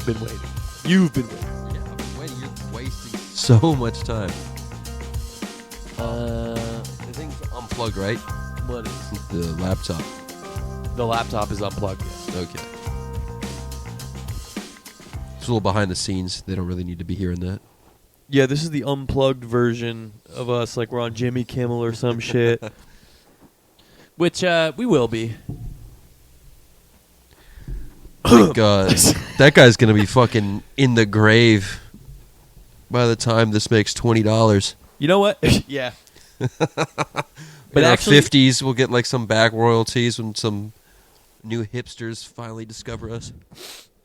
you've been waiting. You've been waiting. Yeah, I've been waiting. You're wasting so much time. The thing's unplugged, right? What is? The laptop. The laptop is unplugged. Yeah. Okay. It's a little behind the scenes. They don't really need to be hearing that. Yeah, this is the unplugged version of us, like we're on Jimmy Kimmel or some shit. Which we will be. Like, that guy's gonna be fucking in the grave by the time this makes $20. You know what? Yeah. But in actually, our 50s, we'll get like some back royalties when some new hipsters finally discover us.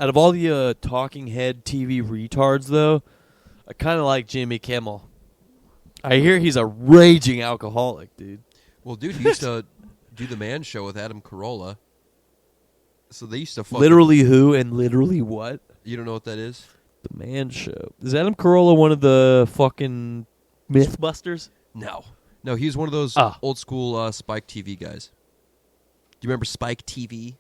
Out of all the talking head TV retards, though, I kind of like Jimmy Kimmel. I hear he's a raging alcoholic, dude. Well, dude, he used to do the Man Show with Adam Carolla. So they used to fucking... Literally who and literally what? You don't know what that is? The Man Show. Is Adam Carolla one of the fucking Mythbusters? No. No, he was one of those old school Spike TV guys. Do you remember Spike TV?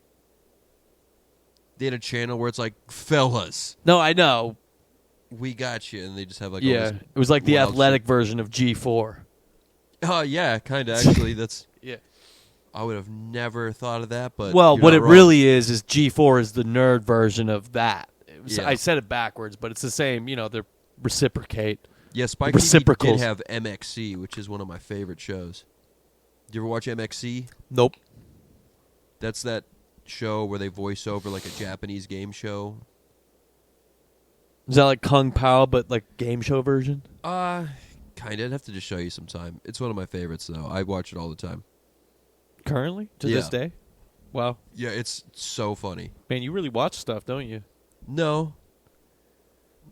They had a channel where it's like, fellas. No, I know. We got you. And they just have like... Yeah, it was like the athletic version of G4. Oh, yeah, kind of, actually. That's... Yeah. I would have never thought of that, but... Well, what it wrong. really is G4 is the nerd version of that. Yeah. I said it backwards, but it's the same. You know, they reciprocate. Yeah, Spike TV did have MXC, which is one of my favorite shows. Did you ever watch MXC? Nope. That's that show where they voice over like a Japanese game show. Is that like Kung Pao, but like game show version? Kind of. I'd have to just show you sometime. It's one of my favorites, though. I watch it all the time. Currently? To this day? Wow. Yeah, it's so funny. Man, you really watch stuff, don't you? No.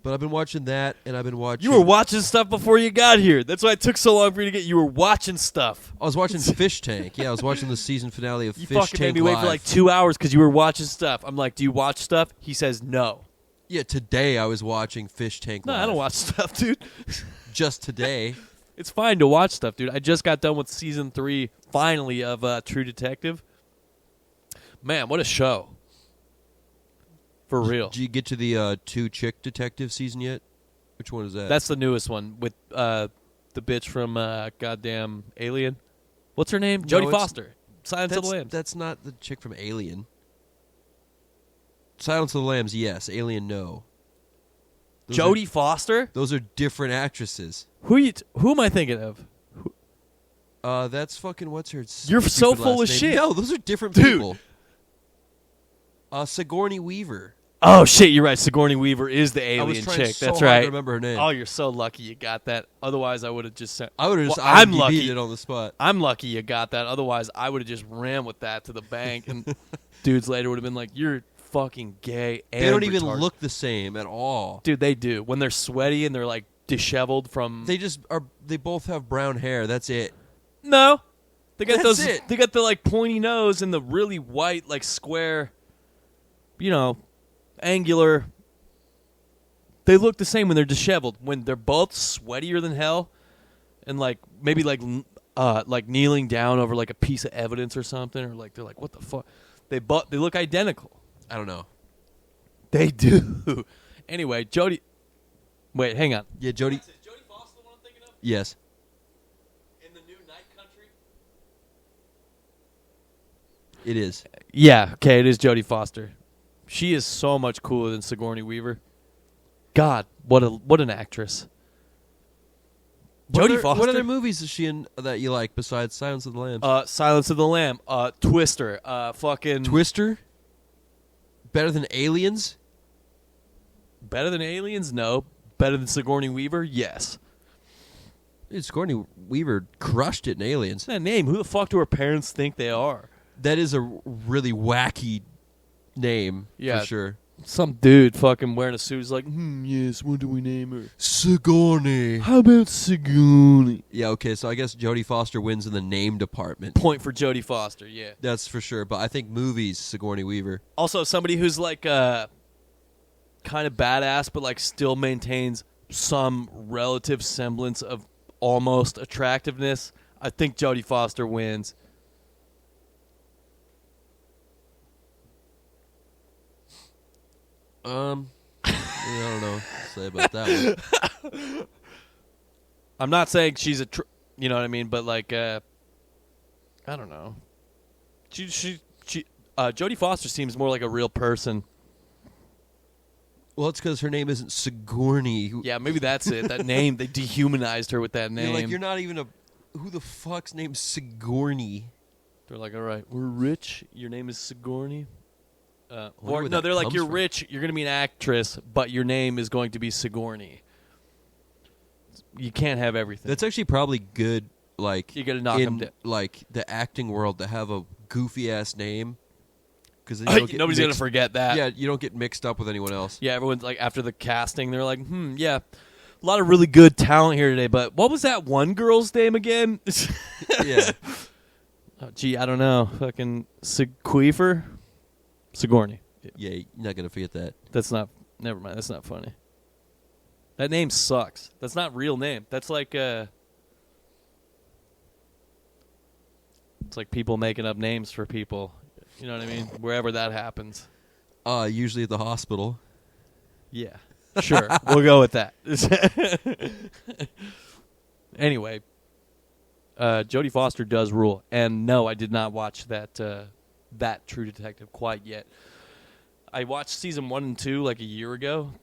But I've been watching that, and I've been watching... You were watching stuff before you got here. That's why it took so long for you to get... You were watching stuff. I was watching Fish Tank. Yeah, I was watching the season finale of Fish Tank Live. You fucking made me wait for like 2 hours because you were watching stuff. I'm like, do you watch stuff? He says no. Yeah, today I was watching Fish Tank Live. No, I don't watch stuff, dude. Just today. It's fine to watch stuff, dude. I just got done with season 3, finally, of True Detective. Man, what a show. For real. Did you get to the 2 Chick Detective season yet? Which one is that? That's the newest one with the bitch from goddamn Alien. What's her name? Jodie Foster. Silence of the Lambs. That's not the chick from Alien. Silence of the Lambs, yes. Alien, no. Jodie Foster? Those are different actresses. Who am I thinking of? That's fucking what's her... You're so full of name. shit. No, those are different Dude. people. Sigourney Weaver. Oh, shit, you're right. Sigourney Weaver is the alien chick. So That's hard right. to remember her name. Oh, you're so lucky you got that. Otherwise, I would have just said... I would have just I'm lucky. it on the spot. I'm lucky you got that. Otherwise, I would have just ran with that to the bank, and dudes later would have been like, you're fucking gay and They don't even retarded. look the same at all. Dude, they do. When they're sweaty and they're, like, disheveled from... They just are... They both have brown hair. That's it. No. They got That's those... it. They got the, like, pointy nose and the really white, like, square, you know, angular... They look the same when they're disheveled. When they're both sweatier than hell, and like maybe like kneeling down over like a piece of evidence or something, or like they're like, what the fuck? They look identical. I don't know. They do. Anyway, Jodie. Wait, hang on. Yeah, Jodie. Is Jodie Foster the one I'm thinking of? Yes. In the new Night Country. It is. Yeah. Okay, it is Jodie Foster. She is so much cooler than Sigourney Weaver. God, what an actress. Jodie Foster. What other movies is she in that you like besides Silence of the Lambs? Silence of the Lamb. Twister. Fucking Twister. Better than Aliens? Better than Aliens? No. Better than Sigourney Weaver? Yes. Dude, Sigourney Weaver crushed it in Aliens. That name. Who the fuck do her parents think they are? That is a really wacky name, Yeah. for sure. Some dude fucking wearing a suit is like, yes, what do we name her? Sigourney. How about Sigourney? Yeah, okay, so I guess Jodie Foster wins in the name department. Point for Jodie Foster, yeah. That's for sure, but I think movies, Sigourney Weaver. Also, somebody who's like kind of badass, but like still maintains some relative semblance of almost attractiveness. I think Jodie Foster wins. I don't know what to say about that one. I'm not saying she's you know what I mean, but like, I don't know. Jodie Foster seems more like a real person. Well, it's because her name isn't Sigourney. Yeah, maybe that's it. That name, they dehumanized her with that name. You're not even who the fuck's named Sigourney? They're like, all right, we're rich. Your name is Sigourney. Or no, they're like, you're rich. You're going to be an actress, but your name is going to be Sigourney. You can't have everything. That's actually probably good. Like you got to knock them down. Like the acting world to have a goofy ass name. Because nobody's going to forget that. Yeah, you don't get mixed up with anyone else. Yeah, everyone's like, after the casting, they're like, yeah, a lot of really good talent here today, but what was that one girl's name again? Yeah. Oh, gee, I don't know. Fucking Queefcast? Sigourney. Yeah, you're not going to forget that. That's not, never mind, that's not funny. That name sucks. That's not a real name. That's like, it's like people making up names for people. You know what I mean? Wherever that happens. Usually at the hospital. Yeah. Sure. We'll go with that. Anyway, Jodie Foster does rule. And no, I did not watch that True Detective quite yet. I watched season 1 and 2 like a year ago.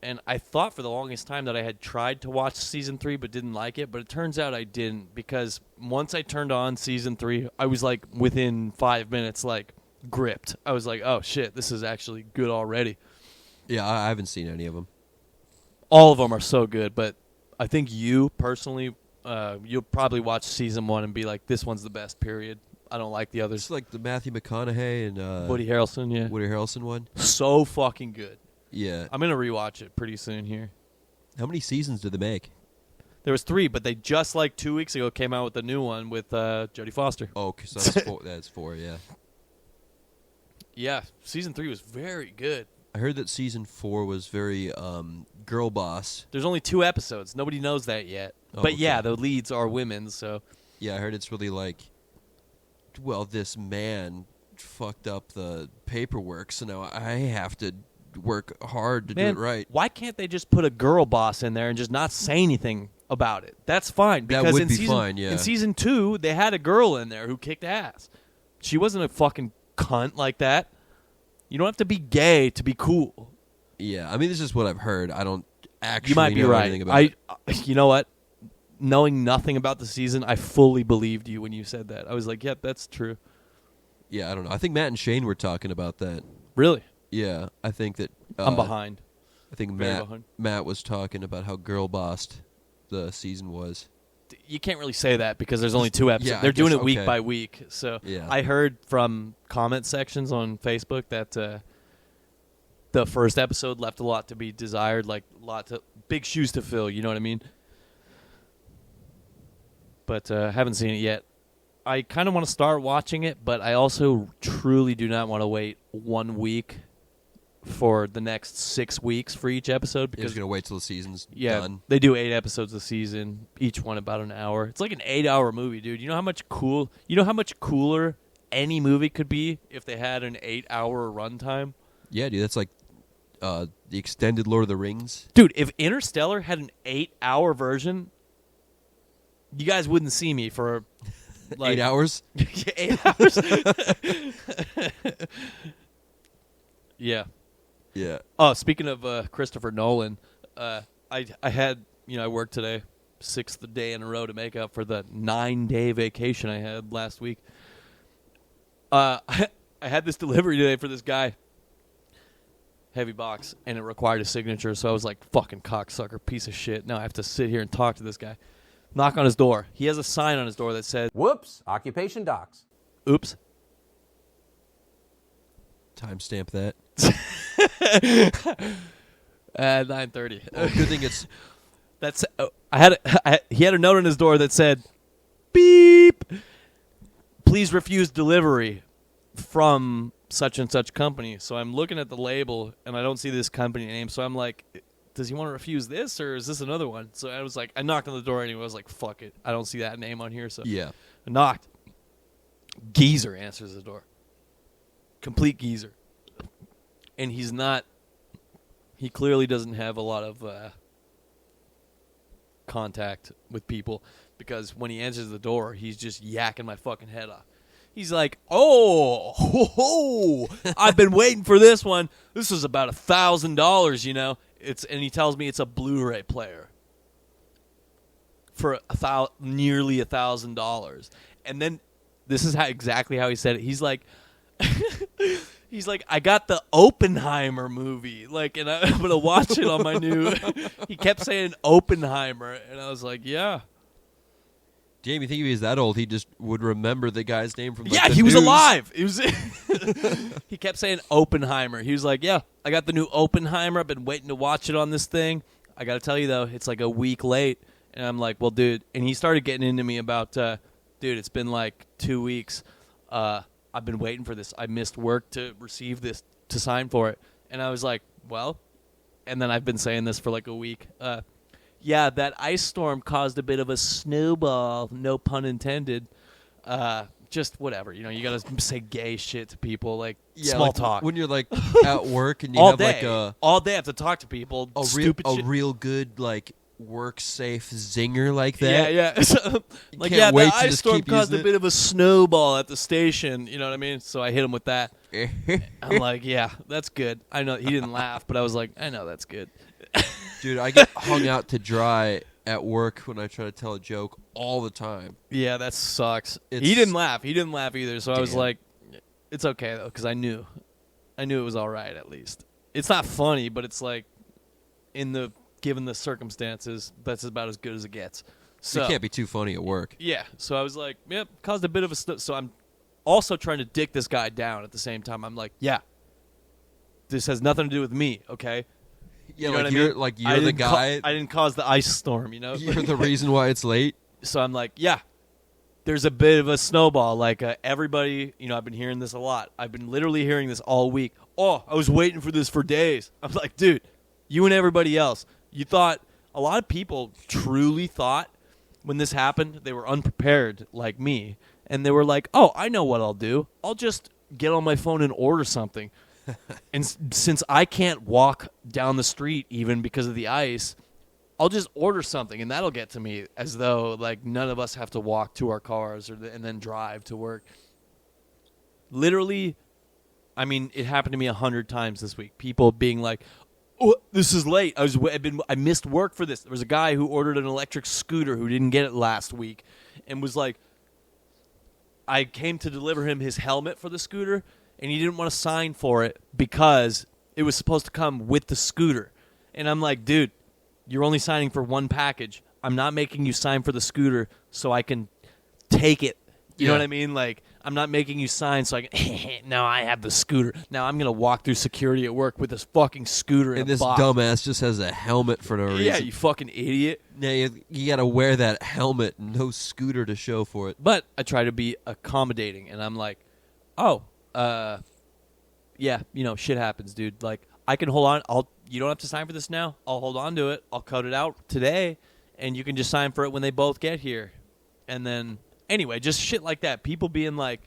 And I thought for the longest time that I had tried to watch season 3 but didn't like it. But it turns out I didn't, because once I turned on season 3, I was like within 5 minutes like gripped. I was like, oh shit, this is actually good already. Yeah, I haven't seen any of them. All of them are so good, but I think you personally, you'll probably watch season 1 and be like, this one's the best, period. I don't like the others. It's like the Matthew McConaughey and Woody Harrelson, yeah. Woody Harrelson one. So fucking good. Yeah. I'm going to rewatch it pretty soon here. How many seasons did they make? There was 3, but they just like 2 weeks ago came out with the new one with Jodie Foster. Oh, because that's 4, that's 4, yeah. Yeah, season 3 was very good. I heard that season 4 was very girl boss. There's only 2 episodes. Nobody knows that yet. Oh, but okay. yeah, the leads are women, so. Yeah, I heard it's really like, well, this man fucked up the paperwork, so now I have to work hard to do it right. Why can't they just put a girl boss in there and just not say anything about it? That's fine. Because that would be fine, yeah. In season 2, they had a girl in there who kicked ass. She wasn't a fucking cunt like that. You don't have to be gay to be cool. Yeah, I mean, this is what I've heard. I don't actually you might be know right. anything about it. You know what? Knowing nothing about the season, I fully believed you when you said that. I was like, yep, that's true. Yeah, I don't know. I think Matt and Shane were talking about that. Really? Yeah, I think that... I'm behind. I think Matt was talking about how girl-bossed the season was. You can't really say that because there's only 2 episodes. Yeah, They're doing it week by week. So yeah. I heard from comment sections on Facebook that the first episode left a lot to be desired, like big shoes to fill, you know what I mean? But haven't seen it yet. I kind of want to start watching it, but I also truly do not want to wait 1 week for the next 6 weeks for each episode, because You're just going to wait till the season's done. They do 8 episodes a season, each one about an hour. It's like an 8-hour movie, dude. You know how much cooler any movie could be if they had an 8-hour runtime? Yeah, dude, that's like the extended Lord of the Rings. Dude, if Interstellar had an 8-hour version, you guys wouldn't see me for like 8 hours? 8 hours. Yeah. Yeah. Oh, speaking of Christopher Nolan, I had, I worked today, 6th day in a row to make up for the 9-day vacation I had last week. I had this delivery today for this guy, heavy box, and it required a signature, so I was like, fucking cocksucker, piece of shit. Now I have to sit here and talk to this guy. Knock on his door. He has a sign on his door that says, "Whoops, occupation docs." Oops. Timestamp that. 9:30. Oh, good thing it's... That's he had a note on his door that said, beep, please refuse delivery from such and such company. So I'm looking at the label and I don't see this company name, so I'm like, does he want to refuse this or is this another one? So I was like, I knocked on the door anyway. I was like, fuck it, I don't see that name on here. So yeah, I knocked. Geezer answers the door. Complete geezer. And he's not He clearly doesn't have a lot of contact with people because when he answers the door, he's just yakking my fucking head off. He's like, "Oh, ho, ho, I've been waiting for this one. This was about $1,000, you know." And he tells me it's a Blu-ray player for nearly $1,000. And then this is exactly how he said it. He's like, I got the Oppenheimer movie, like, and I'm gonna watch it on my new. He kept saying Oppenheimer, and I was like, yeah. Damn, you think if he was that old, he just would remember the guy's name from yeah, the he was news. alive. He was. He kept saying Oppenheimer. He was like, yeah, I got the new Oppenheimer. I've been waiting to watch it on this thing. I got to tell you, though, it's like a week late. And I'm like, well, dude. And he started getting into me about, dude, it's been like 2 weeks. I've been waiting for this. I missed work to receive this, to sign for it. And I was like, well. And then I've been saying this for like a week. Yeah, that ice storm caused a bit of a snowball, no pun intended. Just whatever, you know, you got to say gay shit to people, like small like talk. When you're like at work and you all have day, like all day I have to talk to people, stupid shit. real good like work safe zinger like that. Yeah. So, like, can't wait the to ice just storm keep caused using a bit of a snowball at the station, you know what I mean? So I hit him with that. I'm like, yeah, that's good. I know he didn't laugh, but I was like, I know that's good. Dude, I get hung out to dry at work when I try to tell a joke all the time. Yeah, that sucks. He didn't laugh. He didn't laugh either. So I was like, it's okay though, because I knew it was all right at least. It's not funny, but it's like, given the circumstances, that's about as good as it gets. So You can't be too funny at work. Yeah. So I was like, yep, caused a bit of a so I'm also trying to dick this guy down at the same time. I'm like, yeah, this has nothing to do with me, okay? Yeah, You know like what I you're mean? like you're the guy. I didn't cause the ice storm, you know? You're the reason why it's late. So I'm like, yeah, there's a bit of a snowball. Like everybody, you know, I've been hearing this a lot. I've been literally hearing this all week. Oh, I was waiting for this for days. I'm like, dude, you and everybody else, you thought, a lot of people truly thought when this happened, they were unprepared like me. And they were like, oh, I know what I'll do. I'll just get on my phone and order something. And since I can't walk down the street even because of the ice, I'll just order something and that'll get to me, as though like none of us have to walk to our cars and then drive to work. Literally, I mean, it happened to me 100 times this week. People being like, "Oh, this is late. I missed work for this." There was a guy who ordered an electric scooter who didn't get it last week, and was like, I came to deliver him his helmet for the scooter, and he didn't want to sign for it because it was supposed to come with the scooter. And I'm like, dude, you're only signing for one package. I'm not making you sign for the scooter so I can take it. You know what I mean? Like, I'm not making you sign so I can, now I have the scooter. Now I'm going to walk through security at work with this fucking scooter in And a this box. dumbass just has a helmet for no reason. Yeah, you fucking idiot. Yeah, you got to wear that helmet and no scooter to show for it. But I try to be accommodating, and I'm like, oh, yeah, you know, shit happens, dude. Like, I can hold on. You don't have to sign for this now. I'll hold on to it. I'll cut it out today, and you can just sign for it when they both get here. And then, anyway, just shit like that. People being like,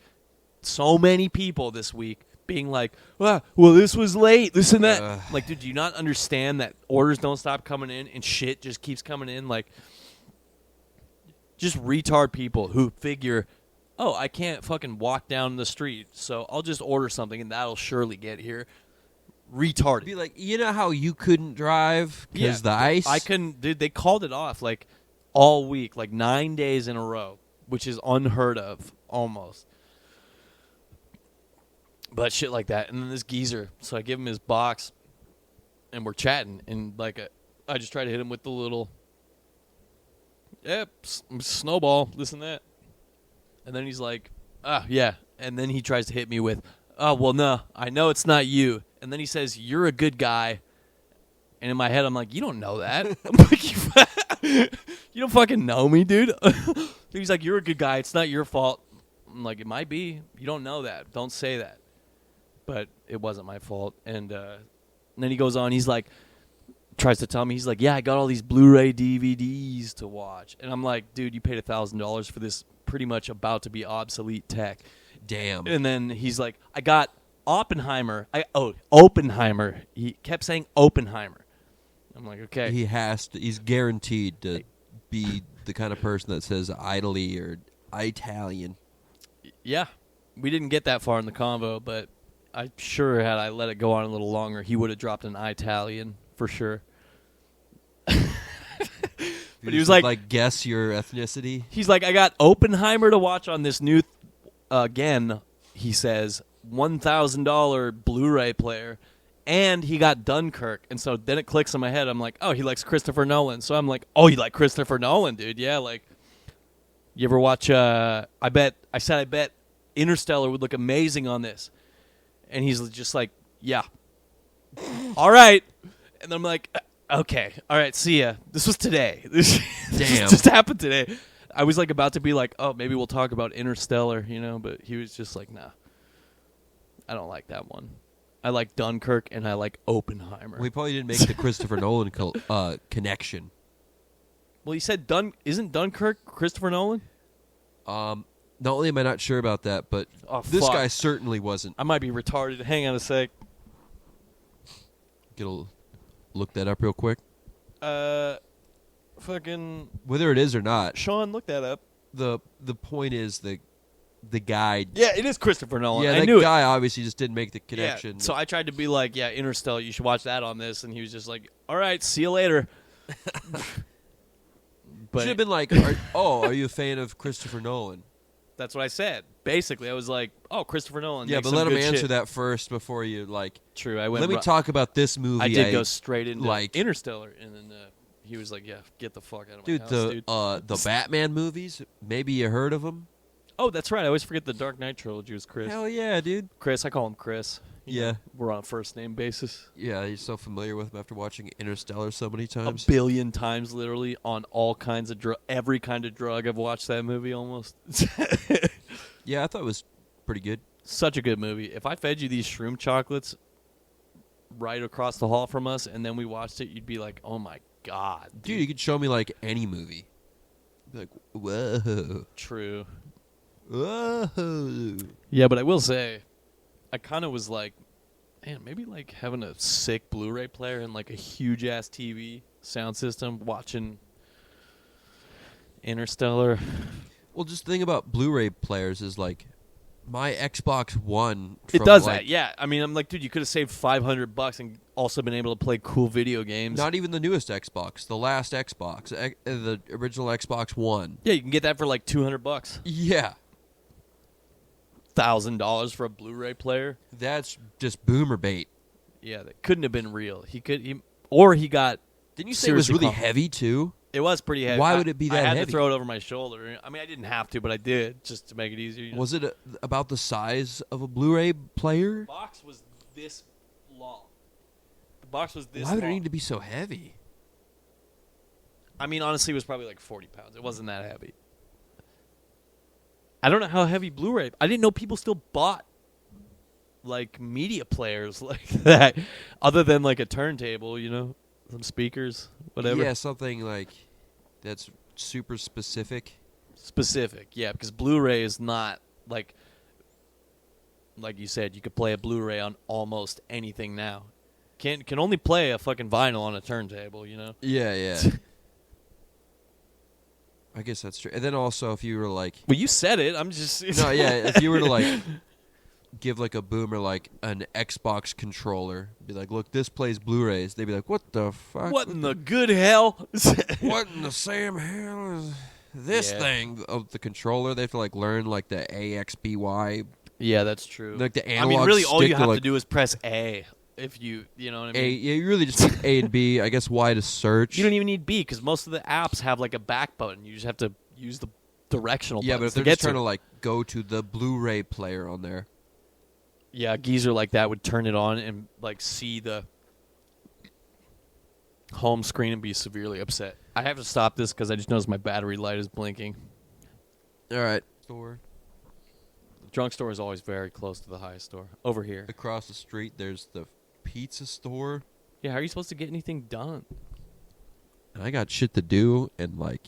so many people this week being like, well, this was late, this and that. Like, dude, do you not understand that orders don't stop coming in and shit just keeps coming in? Like, just retard people who figure, oh, I can't fucking walk down the street, so I'll just order something and that'll surely get here. Retarded. Be like, you know how you couldn't drive because the ice? I couldn't. Dude, they called it off like all week, like 9 days in a row, which is unheard of almost. But shit like that. And then this geezer, so I give him his box and we're chatting, and like I just try to hit him with the little, snowball, this and that. And then he's like, yeah. And then he tries to hit me with, oh, well, no, I know it's not you. And then he says, you're a good guy. And in my head, I'm like, you don't know that. I'm like, you don't fucking know me, dude. He's like, you're a good guy. It's not your fault. I'm like, it might be. You don't know that. Don't say that. But it wasn't my fault. And then he goes on. He's like, tries to tell me. He's like, yeah, I got all these Blu-ray DVDs to watch. And I'm like, dude, you paid $1,000 for this pretty much about to be obsolete tech. Damn. And then he's like, I got Oppenheimer. Oppenheimer. He kept saying Oppenheimer. I'm like, okay. He has to. He's guaranteed to be the kind of person that says Italy or Italian. Yeah. We didn't get that far in the convo, but I'm sure had I let it go on a little longer, he would have dropped an Italian for sure. But he was like, guess your ethnicity. He's like, I got Oppenheimer to watch on this new, again, he says, $1,000 Blu-ray player, and he got Dunkirk. And so then it clicks in my head. I'm like, oh, he likes Christopher Nolan. So I'm like, oh, you like Christopher Nolan, dude? Yeah, like, you ever watch? I bet Interstellar would look amazing on this. And he's just like, yeah, all right. And I'm like, okay, all right, see ya. This was today. This just happened today. I was like about to be like, oh, maybe we'll talk about Interstellar, but he was just like, nah, I don't like that one. I like Dunkirk and I like Oppenheimer. We probably didn't make the Christopher Nolan connection. Well, you said isn't Dunkirk Christopher Nolan? Not only am I not sure about that, but this guy certainly wasn't. I might be retarded. Hang on a sec. Look that up real quick. Fucking whether it is or not, Sean, look that up. The point is the guy. Yeah, it is Christopher Nolan. Yeah, I that knew guy obviously just didn't make the connection. Yeah, so I tried to be like, yeah, Interstellar, you should watch that on this, and he was just like, all right, see you later. Should have been like, are you a fan of Christopher Nolan? That's what I said. Basically, I was like, oh, Christopher Nolan. Yeah, but let him answer that first before you like. True, let me talk about this movie. I did go straight into like Interstellar, and then he was like, yeah, get the fuck out of my house, dude. The Batman movies. Maybe you heard of them. Oh, that's right. I always forget the Dark Knight trilogy was Chris. Hell yeah, dude. Chris, I call him Chris. Yeah. We're on a first name basis. Yeah, you're so familiar with him after watching Interstellar so many times. A billion times, literally, on all kinds of every kind of drug. I've watched that movie almost. Yeah, I thought it was pretty good. Such a good movie. If I fed you these shroom chocolates right across the hall from us and then we watched it, you'd be like, oh my God. Dude, you could show me like any movie. Be like, whoa. True. Whoa. Yeah, but I will say, I kind of was like, man, maybe like having a sick Blu-ray player and like a huge ass TV sound system, watching Interstellar. Well, just the thing about Blu-ray players is like my Xbox One. It does that, yeah. I mean, I'm like, dude, you could have saved $500 and also been able to play cool video games. Not even the newest Xbox, the last Xbox, the original Xbox One. Yeah, you can get that for like $200. Yeah. $1,000 for a Blu-ray player. That's just boomer bait. Yeah, that couldn't have been real. He got. Didn't you say it was really heavy too? It was pretty heavy. Why would it be that heavy? I had to throw it over my shoulder. I mean, I didn't have to, but I did just to make it easier. Was it about the size of a Blu-ray player? The box was this long. The box was this long. Why would it need to be so heavy? I mean, honestly, it was probably like 40 pounds. It wasn't that heavy. I don't know how heavy Blu-ray. I didn't know people still bought like media players like that, other than like a turntable, some speakers, whatever. Yeah, something like that's super specific. Specific, yeah, because Blu-ray is not like you said. You could play a Blu-ray on almost anything now. Can only play a fucking vinyl on a turntable, Yeah. I guess that's true. And then also, if you were like... Well, you said it. I'm just... No, yeah. If you were to, like, give, like, a boomer, like, an Xbox controller, be like, look, this plays Blu-rays. They'd be like, what the fuck? What in the good hell? What in the Sam hell is this thing of the controller? They have to, like, learn, like, the AXBY. Yeah, that's true. Like, the analog stick. Really, all you have to do is press A. If you know what I mean? Yeah, you really just need A and B. I guess Y to search. You don't even need B because most of the apps have like a back button. You just have to use the directional. Yeah, but if they're just trying to like go to the Blu-ray player on there. Yeah, a geezer like that would turn it on and like see the home screen and be severely upset. I have to stop this because I just noticed my battery light is blinking. All right. Store. The drunk store is always very close to the high store. Over here. Across the street, there's the pizza store. Yeah, how are you supposed to get anything done? And I got shit to do, and like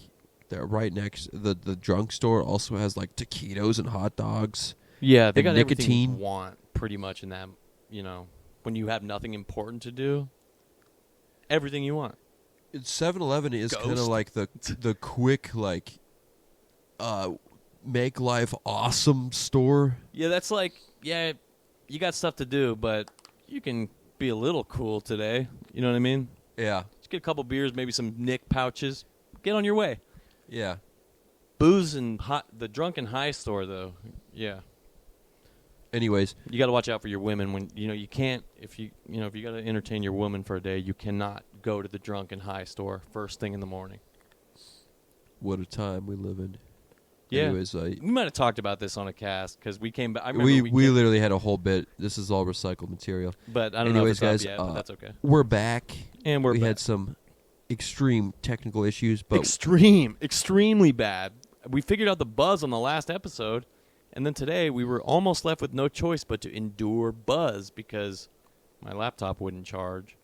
they're right next. The drunk store also has like taquitos and hot dogs. Yeah, they got nicotine. everything you want. pretty much in that, when you have nothing important to do, everything you want. 7-Eleven is kind of Ghost. like the quick, like, make life awesome store. Yeah, that's like, you got stuff to do, but you can be a little cool today. You know what I mean? Yeah. Just get a couple beers, maybe some Nick pouches. Get on your way. Yeah. Booze and the drunken high store, though. Yeah. Anyways, You got to watch out for your women when you can't if you got to entertain your woman for a day, you cannot go to the drunken high store first thing in the morning. what a time we live in. Yeah. Anyways, We might have talked about this on a cast because we came back. we literally had a whole bit. This is all recycled material. but I don't Anyways, know if guys, it's up yet, but that's okay. we're back. And we had some extreme technical issues, but extremely bad. We figured out the buzz on the last episode, and then today we were almost left with no choice but to endure buzz because my laptop wouldn't charge,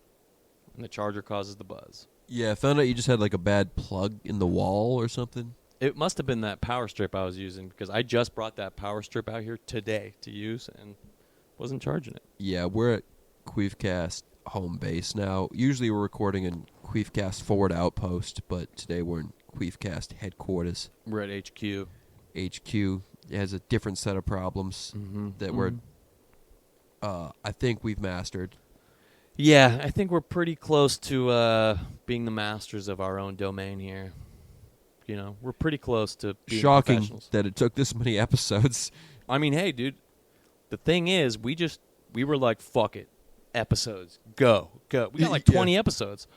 and the charger causes the buzz. yeah, I found out you just had like a bad plug in the wall or something. It must have been that power strip I was using because I just brought that power strip out here today to use and wasn't charging it. Yeah, we're at Queefcast home base now. Usually we're recording in Queefcast Forward Outpost, but today we're in Queefcast headquarters. We're at HQ. HQ has a different set of problems that we're, I think we've mastered. Yeah, I think we're pretty close to being the masters of our own domain here. We're pretty close to being Shocking professionals. that it took this many episodes. I mean, hey, dude, the thing is, we were like, fuck it. Episodes. Go. We got like 20 episodes.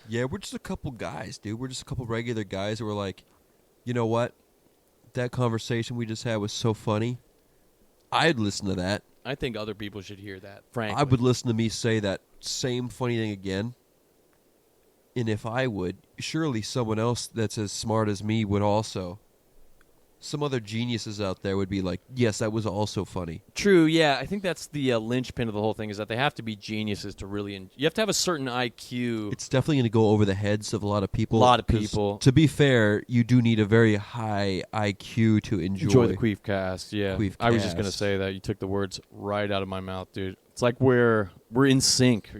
Yeah, we're just a couple guys, dude. We're just a couple regular guys who were like, you know what? That conversation we just had was so funny. I'd listen to that. I think other people should hear that, frankly. I would listen to me say that same funny thing again. And if I would, surely someone else that's as smart as me would also. Some other geniuses out there would be like, yes, that was also funny. True, yeah. I think that's the linchpin of the whole thing is that they have to be geniuses to really... you have to have a certain IQ. It's definitely going to go over the heads of a lot of people. A lot of 'cause people. To be fair, you do need a very high IQ to enjoy the Queefcast, yeah. Queefcast. I was just going to say that. You took the words right out of my mouth, dude. It's like we're in sync,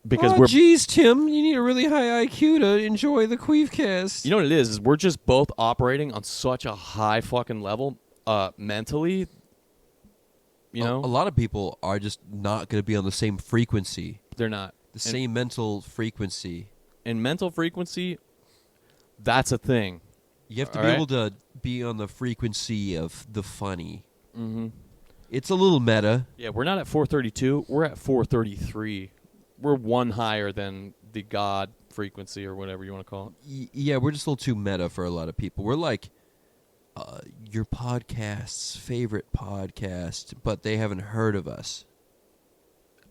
Because we're... geez, Tim, you need a really high IQ to enjoy the Queefcast. You know what it is we're just both operating on such a high fucking level mentally, A lot of people are just not going to be on the same frequency. They're not. Same mental frequency. And mental frequency, that's a thing. You have to be able to be on the frequency of the funny. Mm-hmm. It's a little meta. Yeah, we're not at 432. We're at 433. We're one higher than the God frequency or whatever you want to call it. Yeah, we're just a little too meta for a lot of people. We're like your podcast's favorite podcast, but they haven't heard of us.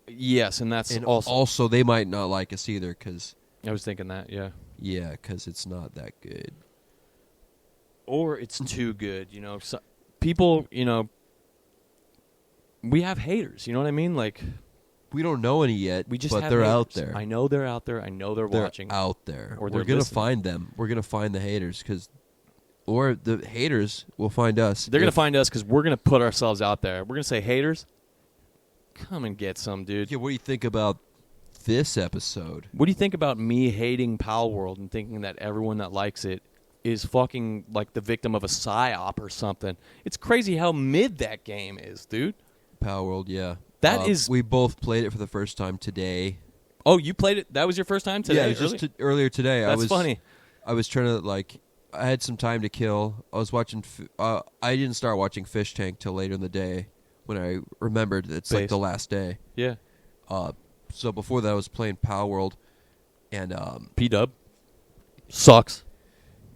Yes, and that's also they might not like us either because... I was thinking that, yeah. Yeah, because it's not that good. Or it's too good, So people, we have haters, you know what I mean? Like... We don't know any yet, we just but have they're haters. out there. I know they're out there. I know they're watching. Out there. Or we're going to find them. We're going to find the haters or the haters will find us. They're going to find us because we're going to put ourselves out there. We're going to say, haters, come and get some, dude. Yeah, what do you think about this episode? What do you think about me hating Pal World and thinking that everyone that likes it is fucking like the victim of a psyop or something? It's crazy how mid that game is, dude. Pal World, yeah. That is... We both played it for the first time today. Oh, you played it? That was your first time today? Yeah, it was just earlier today. That's funny. I was trying to, I had some time to kill. I was watching... I didn't start watching Fish Tank till later in the day when I remembered it's like the last day. Yeah. So before that, I was playing Pal World. And... P-Dub. Sucks.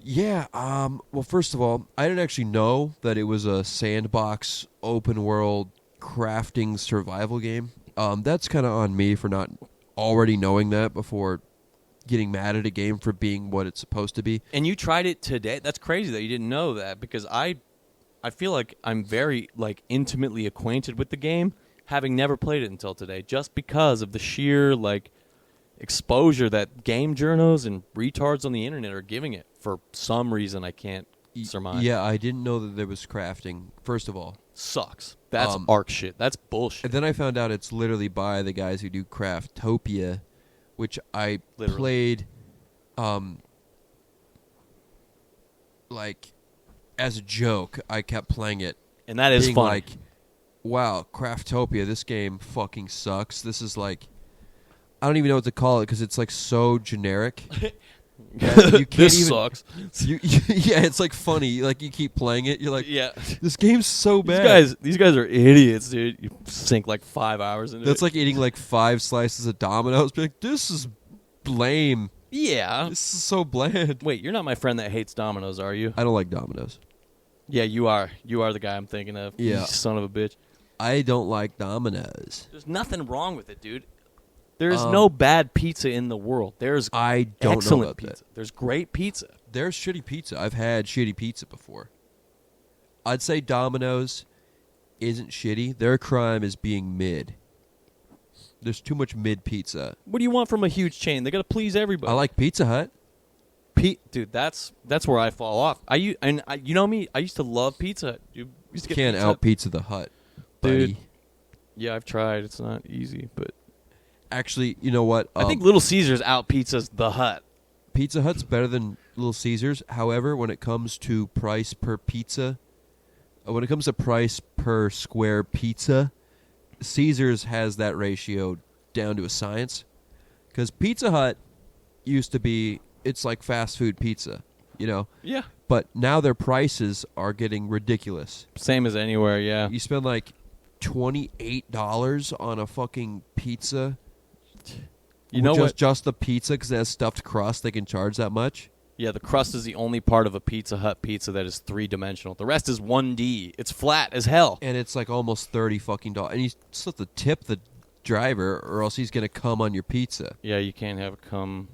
Yeah, well, first of all, I didn't actually know that it was a sandbox, open-world... crafting survival game. That's kind of on me for not already knowing that before getting mad at a game for being what it's supposed to be. And you tried it today? That's crazy that you didn't know that because I feel like I'm very intimately acquainted with the game having never played it until today just because of the sheer exposure that game journos and retards on the internet are giving it for some reason I can't surmise. Yeah, I didn't know that there was crafting, first of all. sucks. That's arc shit. That's bullshit. And then I found out it's literally by the guys who do Craftopia, which I played, like, as a joke. I kept playing it. And that is being fun. Like, wow, Craftopia, this game fucking sucks. This is like, I don't even know what to call it because it's like so generic. You can't this sucks. Yeah, it's like funny. Like you keep playing it, you're like, yeah, this game's so bad. These guys are idiots, dude. You sink like 5 hours into it. That's like eating like 5 slices of Domino's. Be like, this is lame. Yeah, This is so bland. wait, you're not my friend that hates Domino's, are you? I don't like Domino's. Yeah, you are. You are the guy I'm thinking of. Yeah. You son of a bitch. I don't like Domino's. There's nothing wrong with it, dude. There's no bad pizza in the world. There's I don't excellent know about pizza. that. There's great pizza. There's shitty pizza. I've had shitty pizza before. I'd say Domino's isn't shitty. Their crime is being mid. There's too much mid pizza. What do you want from a huge chain? They got to please everybody. I like Pizza Hut. Dude, that's where I fall off. You know me. I used to love Pizza Hut. You used to get Can't Pizza out Hut. Pizza the Hut, buddy. Dude. Yeah, I've tried. It's not easy, but Actually, you know what? I think Little Caesars out pizzas the Hut. Pizza Hut's better than Little Caesars. However, when it comes to price per pizza, when it comes to price per square pizza, Caesars has that ratio down to a science. Because Pizza Hut used to be, it's like fast food pizza, you know? Yeah. But now their prices are getting ridiculous. Same as anywhere, yeah. You spend like $28 on a fucking pizza. You know what? Just the pizza because it has stuffed crust. They can charge that much. Yeah, the crust is the only part of a Pizza Hut pizza that is 3-dimensional. The rest is 1D. It's flat as hell. And it's like almost $30 fucking. And you still have to tip the driver, or else he's gonna come on your pizza. Yeah, you can't have cum.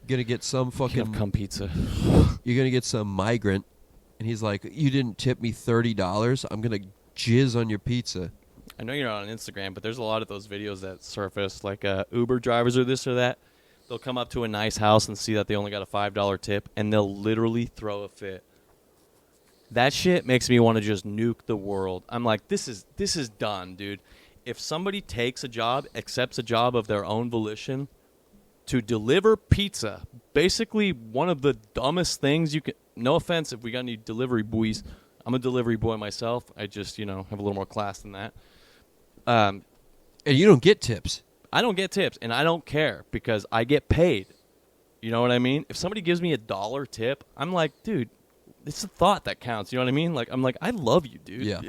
Gonna get some fucking Cum pizza. You're gonna get some migrant, and he's like, "You didn't tip me $30. I'm gonna jizz on your pizza." I know you're not on Instagram, but there's a lot of those videos that surface, like Uber drivers or this or that. They'll come up to a nice house and see that they only got a $5 tip, and they'll literally throw a fit. That shit makes me want to just nuke the world. I'm like, this is done, dude. If somebody takes a job, accepts a job of their own volition to deliver pizza, basically one of the dumbest things you can. No offense if we got any delivery boys. I'm a delivery boy myself. I just, have a little more class than that. And you don't get tips. I don't get tips, and I don't care because I get paid. You know what I mean? If somebody gives me $1 tip, I'm like, dude, it's the thought that counts. You know what I mean? Like, I'm like, I love you, dude. Yeah.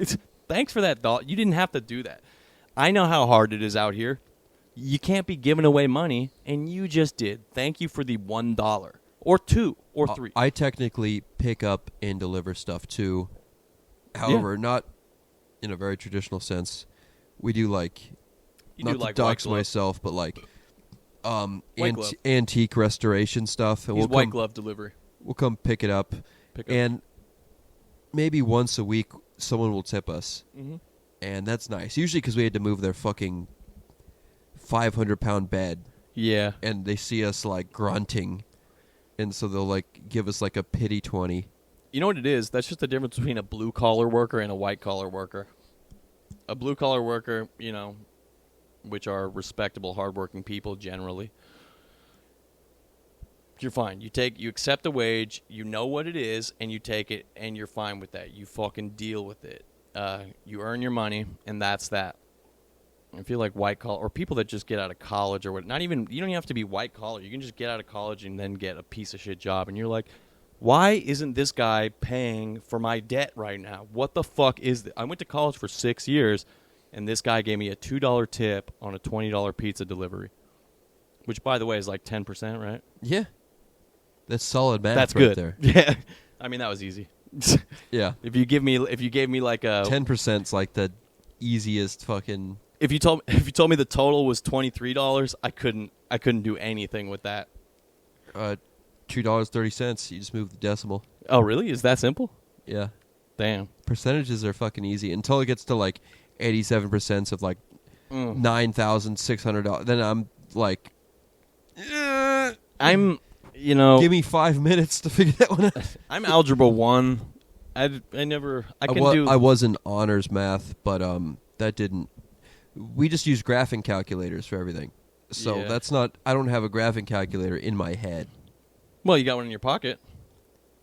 Thanks for that $1. You didn't have to do that. I know how hard it is out here. You can't be giving away money, and you just did. Thank you for the $1 or $2 or $3. I technically pick up and deliver stuff too. However, not in a very traditional sense. We do like, not to dox myself, but like antique restoration stuff. And He's white glove delivery. We'll come pick it up. And maybe once a week someone will tip us. Mm-hmm. And that's nice. Usually because we had to move their fucking 500-pound bed. Yeah. And they see us like grunting. And so they'll like give us like a pity 20. You know what it is? That's just the difference between a blue-collar worker and a white-collar worker. A blue-collar worker, which are respectable, hardworking people generally, you're fine. You accept the wage, you know what it is, and you take it, and you're fine with that. You fucking deal with it. You earn your money, and that's that. I feel like white-collar, or people that just get out of college or what, you don't even have to be white-collar. You can just get out of college and then get a piece-of-shit job, and you're like, why isn't this guy paying for my debt right now? What the fuck is this? I went to college for 6 years, and this guy gave me a $2 tip on a $20 pizza delivery, which, by the way, is like 10%, right? Yeah. That's solid math. That's right good. there. Yeah. I mean, that was easy. Yeah. If you gave me like a 10%'s like the easiest fucking. If you told me the total was $23, I couldn't do anything with that. $2.30. You just move the decimal. Oh, really? Is that simple? Yeah. Damn. Percentages are fucking easy until it gets to like 87% of like $9,600. Then I'm like, give me 5 minutes to figure that one out. I'm algebra 1. I never. I can I do. I was in honors math, but that didn't. We just use graphing calculators for everything. So Yeah. that's not. I don't have a graphing calculator in my head. Well, you got one in your pocket.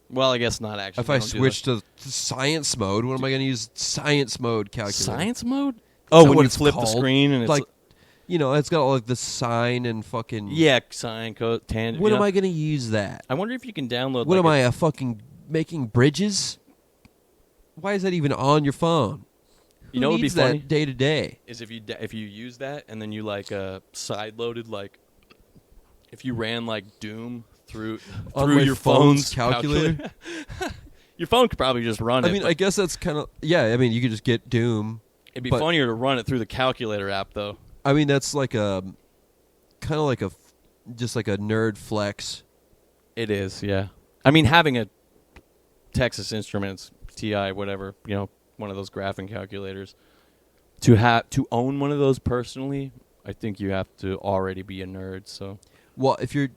Well, I guess not actually. If I switch to science mode, what am I going to use science mode calculator? Science mode. Is Oh, that when what you it's flip the called? screen and it's Like, it's got all like the sine and fucking. yeah, sine, code, tangent. When yeah. am I going to use that? I wonder if you can download. What like am I, a fucking making bridges? Why is that even on your phone? You know Who what would be needs funny? that day to day? Is if you use that and then you like side loaded like if you ran like Doom through On my your phone's phone's calculator? Your phone could probably just run it. I mean, but I guess that's kind of you could just get Doom. it'd be but- funnier to run it through the calculator app though. I mean, that's like a kind of like just like a nerd flex. It is, yeah. I mean, having a Texas Instruments TI, whatever, one of those graphing calculators, to own one of those personally, I think you have to already be a nerd. So, Well, if you're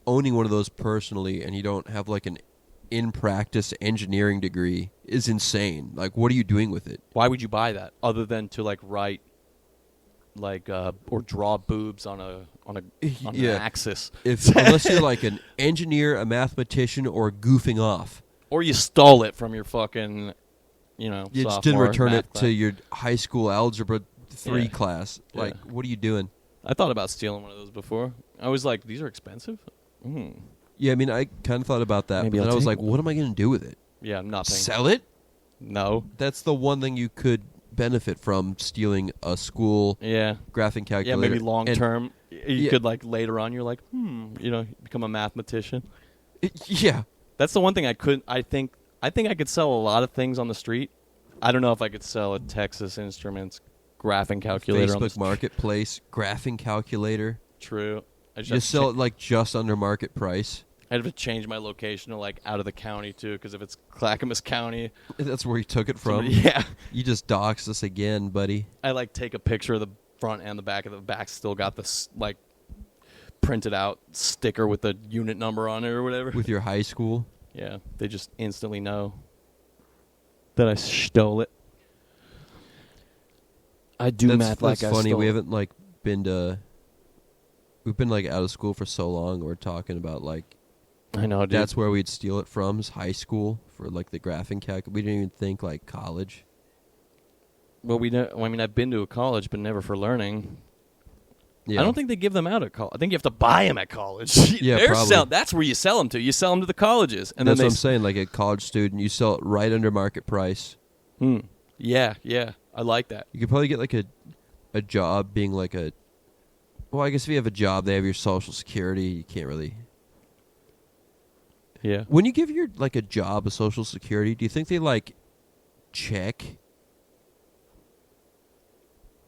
owning one of those personally and you don't have like an in practice engineering degree, is insane. Like, what are you doing with it? why would you buy that other than to like write, like or draw boobs on an Yeah. axis, Unless you're like an engineer, a mathematician, or goofing off. or you stole it from your fucking, You just didn't sophomore return math it class. to your high school algebra 3 Yeah. class. Like, Yeah. what are you doing? I thought about stealing one of those before. I was like, these are expensive. Yeah, I mean, I kind of thought about that, Maybe but then I'll I was take like, what am I going to do with it? Yeah, nothing. Sell it? No. That's the one thing you could benefit from stealing a school Yeah. graphing Yeah, calculator. maybe long And- term. You Yeah. could like later on. You're like, become a mathematician. Yeah. That's the one thing I couldn't. I think I could sell a lot of things on the street. I don't know if I could sell a Texas Instruments graphing calculator on the Facebook street. Marketplace, graphing calculator. True. I You just sell it like just under market price. I'd have to change my location to like out of the county too, because if it's Clackamas County, That's where you took it from. somebody- yeah, You just doxed us again, buddy. I like take a picture of the front and the back. Of the back still got this like printed out sticker with the unit number on it or whatever. With your high school. Yeah, they just instantly know that I stole it. I do That's math like I funny. stole We it. haven't like been to. We've been like out of school for so long. We're talking about like I know, dude. that's where we'd steal it from. Is high school for like the graphing calc. We didn't even think like college. Well, I mean, I've been to a college, but never for learning. Yeah. I don't think they give them out at college. I think you have to buy them at college. Yeah, probably. That's where you sell them to. You sell them to the colleges, and That's then what they I'm saying. Like a college student, you sell it right under market price. Yeah, I like that. You could probably get like a job being like a. Well, I guess if you have a job, they have your social security. You can't really. Yeah. When you give your like a job a social security, do you think they like check?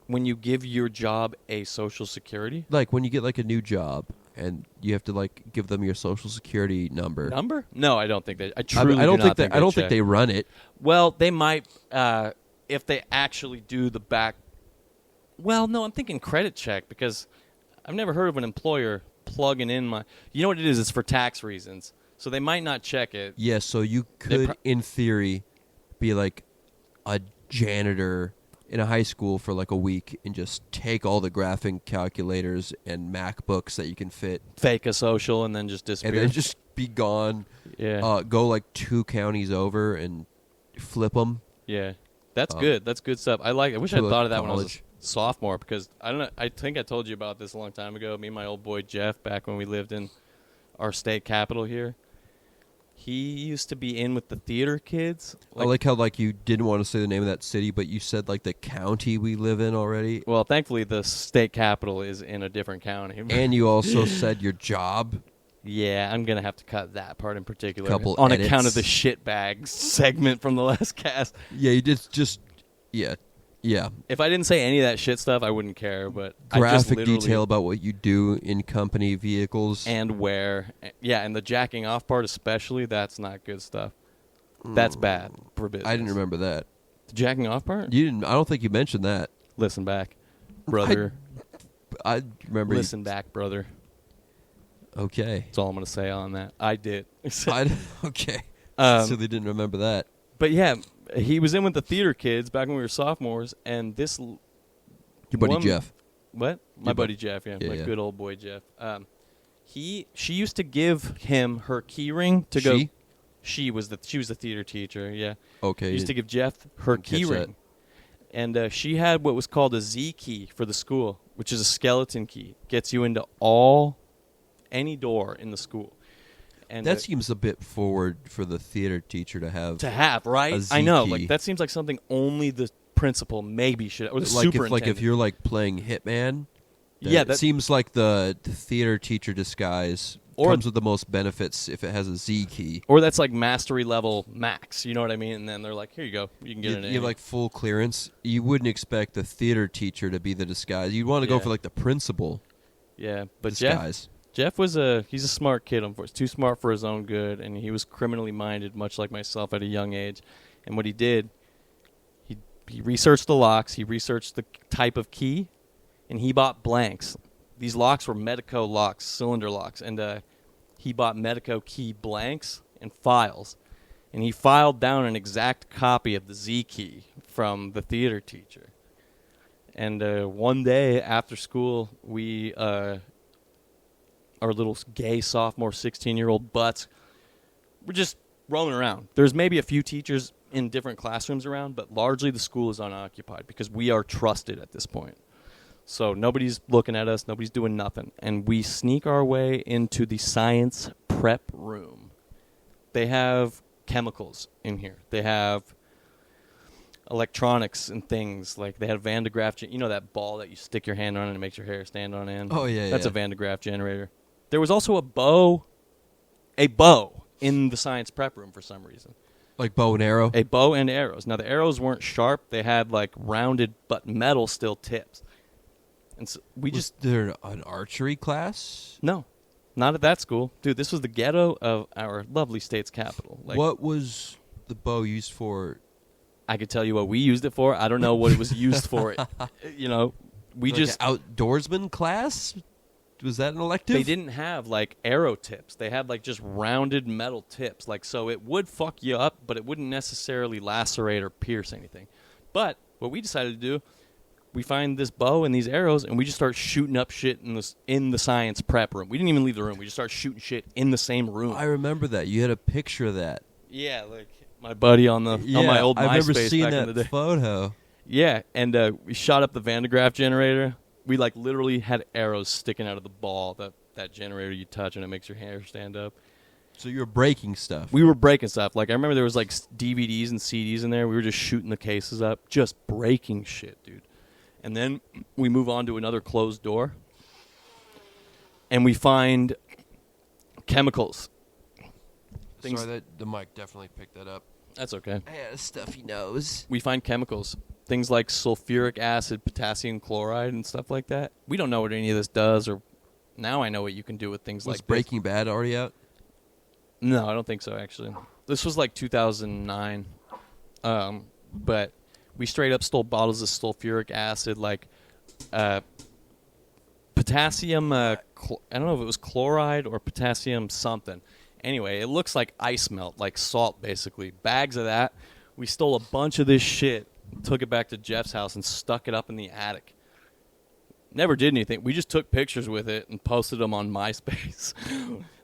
When you give your job a social security Like when you get like a new job and you have to like give them your social security number. number, no, I don't think they. I I truly don't do think not that. I don't think check. they run it. Well, they might if they actually do the back. Well, no, I'm thinking credit check because I've never heard of an employer plugging in my. You know what it is? It's for tax reasons, so they might not check it. Yeah, so you They could, in theory, be like a janitor in a high school for like a week and just take all the graphing calculators and MacBooks that you can fit, Fake a social and then just disappear. and then just be gone. yeah, Go like 2 counties over and flip them. yeah. That's good. That's good stuff. I like it. I wish I to had a thought of that when I was college. a sophomore because I don't know. I think I told you about this a long time ago. Me and my old boy Jeff, back when we lived in our state capital here. He used to be in with the theater kids. I like how like you didn't want to say the name of that city, but you said like the county we live in already, Well, thankfully, the state capital is in a different county. and you also said your job. Yeah, I'm going to have to cut that part in particular. Couple on account edits. of the shitbag segment from the last cast. Yeah, you did just yeah. If I didn't say any of that shit stuff, I wouldn't care. But I just Graphic literally- detail about what you do in company vehicles. and where. Yeah, and the jacking off part especially, that's not good stuff. That's bad for business. I didn't remember that. The jacking off part? You didn't. I don't think you mentioned that. Listen back, brother. I remember. Listen back, brother. Okay. That's all I'm going to say on that. I did. Okay. Um, So they didn't remember that. But yeah, he was in with the theater kids back when we were sophomores, and this Your buddy Jeff. What? My buddy Jeff, yeah, my good old boy Jeff. She used to give him her key ring to go. She was the theater teacher, yeah. Okay. She used to give Jeff her key ring. And she had what was called a Z key for the school, which is a skeleton key. Gets you into any door in the school. And that seems a bit forward for the theater teacher to have. Right? A Z I know. key. Like that seems like something only the principal maybe should, or the like superintendent. if you're like playing Hitman. That seems like the theater teacher disguise comes with the most benefits if it has a Z key. Or that's like mastery level max, you know what I mean? And then they're like, here you go, you can get it in. You have like full clearance. You wouldn't expect the theater teacher to be the disguise. You'd want to go for like the principal. Yeah, but disguise. Jeff was he's a smart kid, unfortunately. Too smart for his own good, and he was criminally minded, much like myself at a young age. And what he did, he researched the locks, he researched the type of key, and he bought blanks. These locks were Medico locks, cylinder locks, and he bought Medico key blanks and files. And he filed down an exact copy of the Z key from the theater teacher. And one day after school, we, our little gay sophomore 16-year-old butts, were just roaming around. There's maybe a few teachers in different classrooms around, but largely the school is unoccupied because we are trusted at this point. So nobody's looking at us, nobody's doing nothing. And we sneak our way into the science prep room. They have chemicals in here. They have electronics and things. Like they had a Van de Graaff, you know that ball that you stick your hand on and it makes your hair stand on end? Oh, yeah, That's a Van de Graaff generator. There was also a bow in the science prep room for some reason. Like bow and arrow? A bow and arrows. Now the arrows weren't sharp. They had like rounded but metal still tips. And so was there an archery class? No, not at that school. Dude, this was the ghetto of our lovely state's capital. Like, what was the bow used for? I could tell you what we used it for. I don't know what it was used for. You know, we like just... an outdoorsman class? Was that an elective? They didn't have, like, arrow tips. They had, like, just rounded metal tips. Like, so it would fuck you up, but it wouldn't necessarily lacerate or pierce anything. But what we decided to do... We find this bow and these arrows, and we just start shooting up shit in the science prep room. We didn't even leave the room. We just started shooting shit in the same room. I remember that. You had a picture of that. Yeah, like my buddy on my old MySpace I remember seeing back that in the day. photo. Yeah, and we shot up the Van de Graaff generator. We like literally had arrows sticking out of the ball, that generator you touch and it makes your hair stand up. So you were breaking stuff. We were breaking stuff. Like I remember there was like DVDs and CDs in there. We were just shooting the cases up, just breaking shit, dude. And then we move on to another closed door, and we find chemicals. Sorry, the mic definitely picked that up. That's okay. I had a stuffy nose. We find chemicals, things like sulfuric acid, potassium chloride, and stuff like that. We don't know what any of this does, or now I know what you can do with things like this. Was Breaking Bad already out? No, I don't think so, actually. This was like 2009, but... We straight up stole bottles of sulfuric acid, like potassium, I don't know if it was chloride or potassium something. Anyway, it looks like ice melt, like salt, basically. Bags of that. We stole a bunch of this shit, took it back to Jeff's house, and stuck it up in the attic. Never did anything. We just took pictures with it and posted them on MySpace.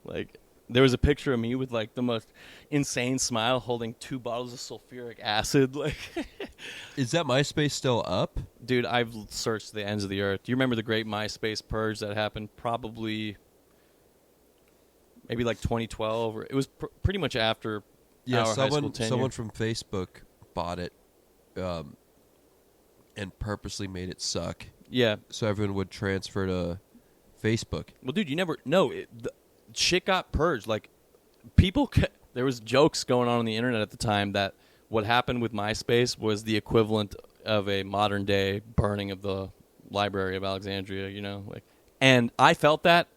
Like... There was a picture of me with, like, the most insane smile holding 2 bottles of sulfuric acid. Like, is that MySpace still up? Dude, I've searched the ends of the earth. Do you remember the great MySpace purge that happened probably maybe like 2012? Or it was pretty much after our high school tenure. Someone from Facebook bought it and purposely made it suck. Yeah. So everyone would transfer to Facebook. Well, dude, you never... No, shit got purged. Like, there was jokes going on the internet at the time that what happened with MySpace was the equivalent of a modern day burning of the Library of Alexandria, you know, like, and I felt that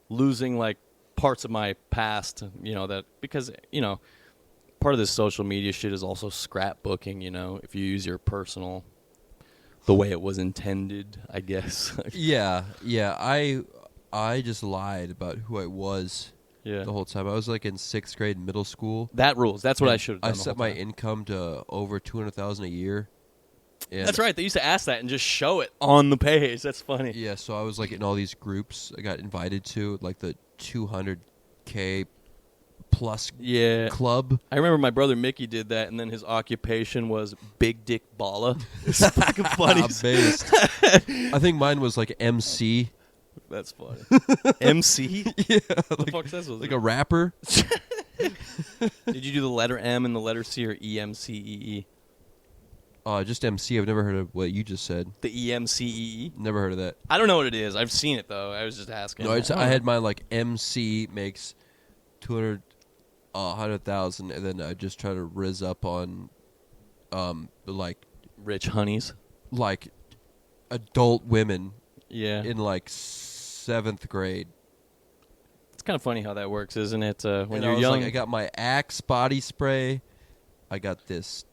losing like parts of my past, you know, that because, you know, part of this social media shit is also scrapbooking, you know, if you use your personal the way it was intended, I guess. Yeah. I just lied about who I was Yeah. the whole time. I was like in 6th grade, middle school. That rules. That's what I should have done. I the set whole my time. income to over $200,000 a year. And That's right. They used to ask that and just show it on the page. That's funny. Yeah, so I was like in all these groups I got invited to, like the 200K plus Yeah. club. I remember my brother Mickey did that, and then his occupation was Big Dick Balla. It's fucking funny. Based. I think mine was like MC. That's funny. MC? Yeah, What the like, fuck's that supposed to like be? a rapper. Did you do the letter M and the letter C or EMCEE? Just MC. I've never heard of what you just said. The EMCEE? Never heard of that. I don't know what it is. I've seen it, though. I was just asking. No, I had mine like MC makes 100,000, and then I just try to rizz up on, like Rich Honeys. adult women Yeah. in like 7th grade. It's kind of funny how that works, isn't it? When And you're I was young. like, I got my Axe body spray. I got this,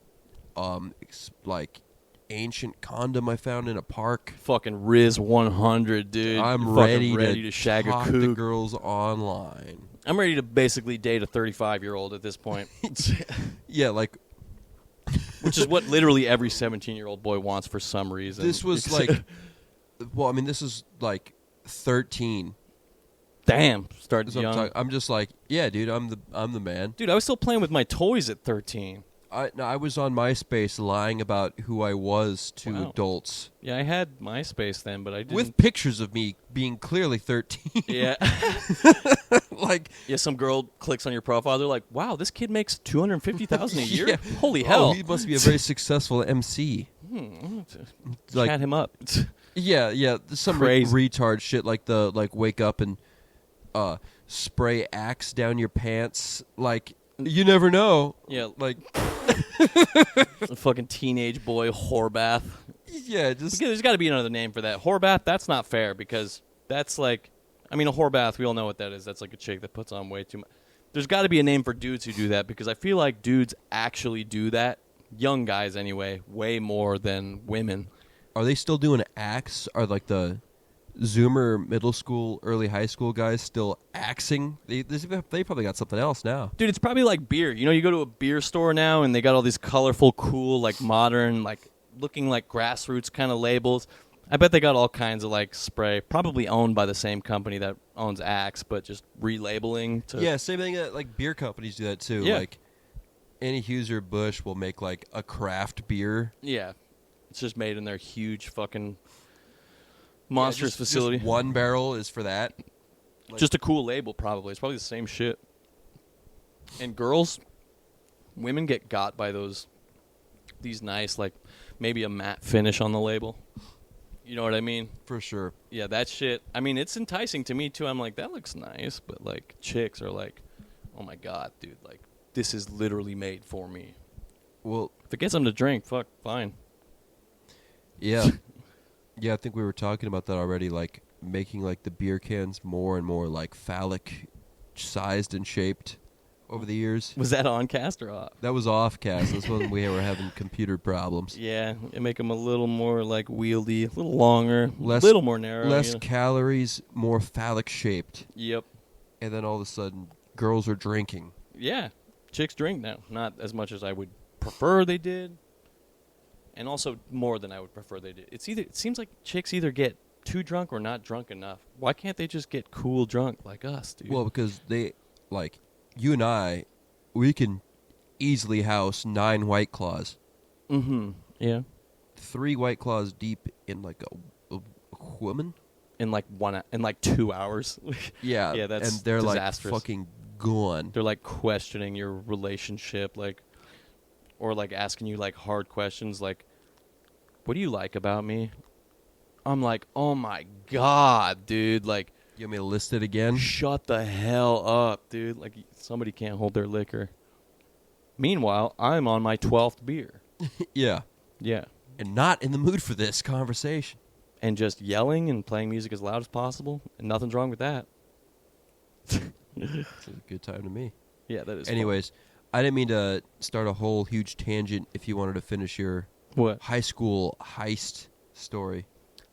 like ancient condom I found in a park. fucking Riz 100, dude. I'm You're ready, fucking ready to shag a talk to coot. girls online. I'm ready to basically date a 35-year-old at this point, Yeah, like which is what literally every 17-year-old boy wants for some reason. this was It's like, well, I mean, this is like 13. damn, started So young. I'm just like, yeah, dude, I'm the man. Dude, I was still playing with my toys at 13. I was on MySpace lying about who I was to Wow. adults Yeah, I had MySpace then, but I didn't. with pictures of me being clearly 13. Yeah. Like, Yeah, some girl clicks on your profile. They're like, "Wow, this kid makes $250,000 a year. Yeah. Holy hell!" oh, he must be a very successful MC. Like, Chat him up. yeah, some Crazy. retard shit like wake up and spray Axe down your pants. Like, you never know. Yeah, Like, a fucking teenage boy whore bath. yeah, just There's got to be another name for that. Whore bath. That's not fair because that's like, I mean, a whore bath. We all know what that is. That's like a chick that puts on way too much. There's got to be a name for dudes who do that because I feel like dudes actually do that. Young guys, anyway, way more than women. are they still doing Axe? Are like the Zoomer middle school, early high school guys still axing? They probably got something else now. Dude, it's probably like beer. You know, you go to a beer store now and they got all these colorful, cool, like modern, like looking like grassroots kind of labels. I bet they got all kinds of like spray, probably owned by the same company that owns Axe, but just relabeling to. Yeah, same thing. Like beer companies do that too. Yeah. Like Anheuser-Busch will make like a craft beer. Yeah. It's just made in their huge fucking monstrous Just facility. one barrel is for that. Just a cool label, probably. It's probably the same shit. And girls, women get got by these nice, like, maybe a matte finish on the label. You know what I mean? For sure. Yeah, that shit. I mean, it's enticing to me, too. I'm like, that looks nice. But, like, chicks are like, oh, my God, dude. Like, this is literally made for me. Well, If it gets them to drink, fuck, fine. yeah. Yeah, I think we were talking about that already, like making like the beer cans more and more like phallic sized and shaped over the years. Was that on cast or off? That was off cast. That's when we were having computer problems. Yeah, it make them a little more, like, wieldy, a little longer, a Less- little more narrow. Less you know? calories, more phallic shaped. Yep. And then all of a sudden, girls are drinking. Yeah, chicks drink now. Not as much as I would prefer they did, and also more than I would prefer they did. It seems like chicks either get too drunk or not drunk enough. Why can't they just get cool drunk like us, dude? Well, because they, like, you and I, we can easily house 9 White Claws. mm-hmm. Yeah. 3 White Claws deep in like a woman. In like 2 hours. Yeah, Yeah, that's and they're disastrous. like fucking gone. They're like questioning your relationship, like, or like asking you like hard questions, like, "What do you like about me?" I'm like, "Oh my God, dude!" Like, You want me to list it again? shut the hell up, dude. Like, somebody can't hold their liquor. Meanwhile, I'm on my 12th beer. Yeah, Yeah. and not in the mood for this conversation. And just yelling and playing music as loud as possible, and nothing's wrong with that. It's a good time to me. Yeah, that is fun. Anyways, I didn't mean to start a whole huge tangent if you wanted to finish your What? high school heist story.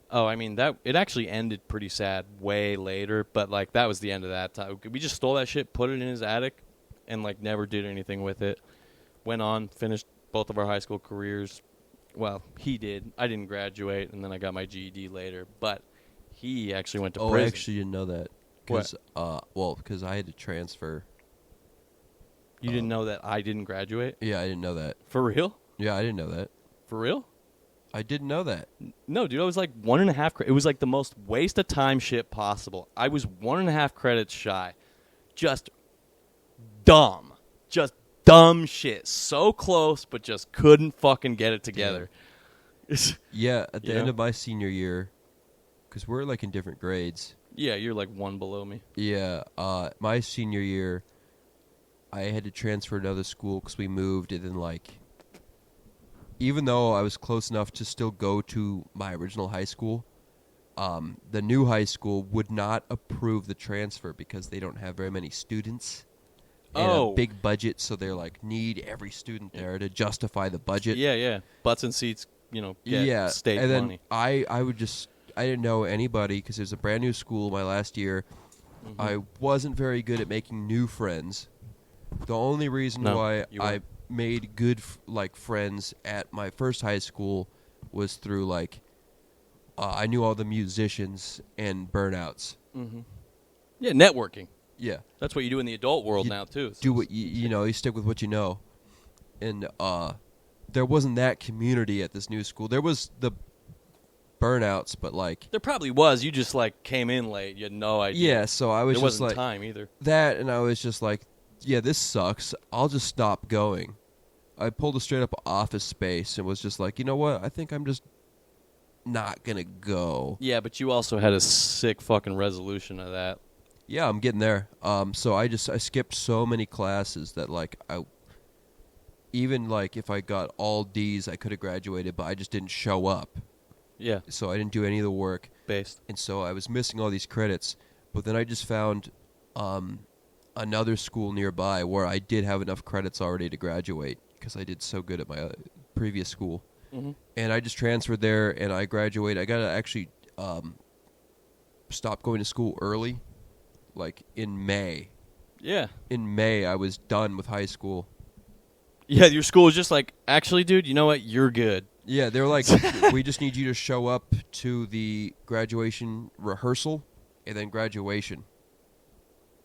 Oh, I mean, that it actually ended pretty sad way later, but, like, that was the end of that time. We just stole that shit, put it in his attic, and, like, never did anything with it. Went on, finished both of our high school careers. Well, he did. I didn't graduate, and then I got my GED later, but he actually went to prison. I actually didn't know that. Because I had to transfer. You didn't know that I didn't graduate? Yeah, I didn't know that. For real? Yeah, I didn't know that. For real? I didn't know that. No, dude, I was like 1.5 It was like the most waste of time shit possible. I was 1.5 credits shy. Just dumb. Just dumb shit. So close, but just couldn't fucking get it together. Yeah, at the end of my senior year, because we're like in different grades. Yeah, you're like one below me. Yeah, my senior year, I had to transfer to another school because we moved, and then like, even though I was close enough to still go to my original high school, the new high school would not approve the transfer because they don't have very many students. And a big budget, so they're like, need every student there to justify the budget. Yeah. Butts and seats, get state and then money. I didn't know anybody because it was a brand new school my last year. Mm-hmm. I wasn't very good at making new friends. The only reason why I made good friends at my first high school was through I knew all the musicians and burnouts. Mm-hmm. Yeah, networking. Yeah, that's what you do in the adult world now too. Do what you stick with what you know, and there wasn't that community at this new school. There was the burnouts, but there probably was. You just came in late. You had no idea. Yeah, so I was there just wasn't time either. That, and I was just like, yeah, this sucks. I'll just stop going. I pulled a straight up Office Space and was just like, you know what? I think I'm just not gonna go. Yeah, but you also had a sick fucking resolution of that. Yeah, I'm getting there. So I skipped so many classes that if I got all D's, I could have graduated, but I just didn't show up. Yeah. So I didn't do any of the work. Based. And so I was missing all these credits. But then I just found another school nearby where I did have enough credits already to graduate because I did so good at my previous school. Mm-hmm. And I just transferred there, and I graduated. I got to actually stop going to school early. In May. Yeah. In May, I was done with high school. Yeah, your school was just actually, dude, you know what? You're good. Yeah, they were like, we just need you to show up to the graduation rehearsal and then graduation.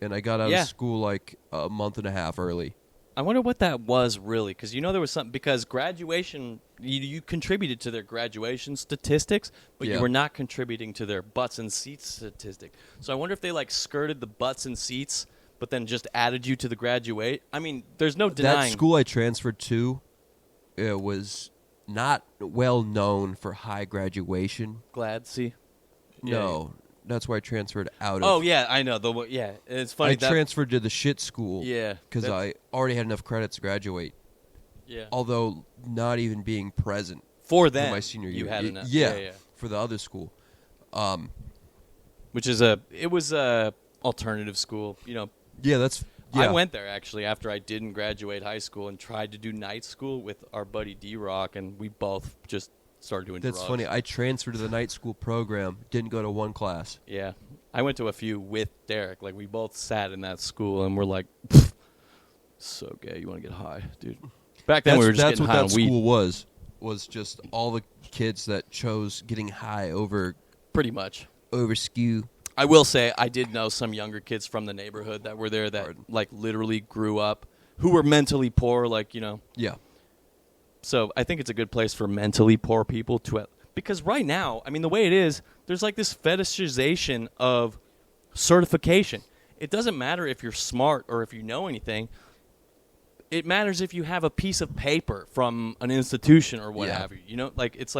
And I got out of school a month and a half early. I wonder what that was really, because there was something, because graduation, you contributed to their graduation statistics, but you were not contributing to their butts and seats statistic. So I wonder if they skirted the butts and seats, but then just added you to the graduate. I mean, there's no denying. That school I transferred to, it was not well known for high graduation. See? No. That's why I transferred out of. Oh, yeah, I know. It's funny. I transferred to the shit school. Yeah. Because I already had enough credits to graduate. Yeah. Although not even being present. For them. For my senior year. You had enough. Yeah. For the other school. Which is it was a alternative school, Yeah, I went there, actually, after I didn't graduate high school and tried to do night school with our buddy D-Rock, and we both just started doing drugs. That's funny. I transferred to the night school program, didn't go to one class. Yeah. I went to a few with Derek. We both sat in that school, and we're like, so gay, you want to get high, dude. Back then, we were just getting high on weed. That's what that school was just all the kids that chose getting high over... Pretty much. Over skew. I will say, I did know some younger kids from the neighborhood that were there that, literally grew up, who were mentally poor, Yeah. So I think it's a good place for mentally poor people to... Because right now, I mean, the way it is, there's this fetishization of certification. It doesn't matter if you're smart or if you know anything. It matters if you have a piece of paper from an institution or what have you. It's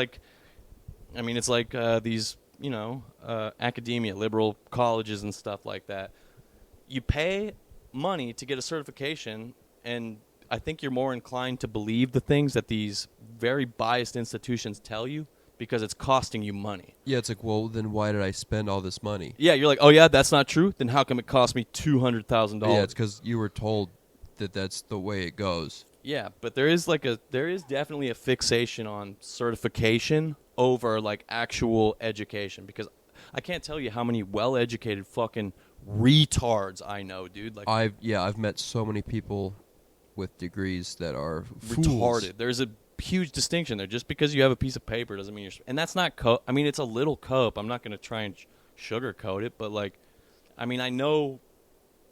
these, academia, liberal colleges and stuff like that. You pay money to get a certification, and I think you're more inclined to believe the things that these very biased institutions tell you because it's costing you money. Yeah, it's well, then why did I spend all this money? Yeah, you're oh yeah, that's not true? Then how come it cost me $200,000? Yeah, it's because you were told that that's the way it goes. Yeah, but there is definitely a fixation on certification over like actual education, because I can't tell you how many well-educated fucking retards I know, dude. Like I've met so many people with degrees that are fools. retarded. There's a huge distinction there. Just because you have a piece of paper doesn't mean you're. And that's not cope. I mean, it's a little cope. I'm not going to try and sugarcoat it, but like, I mean, I know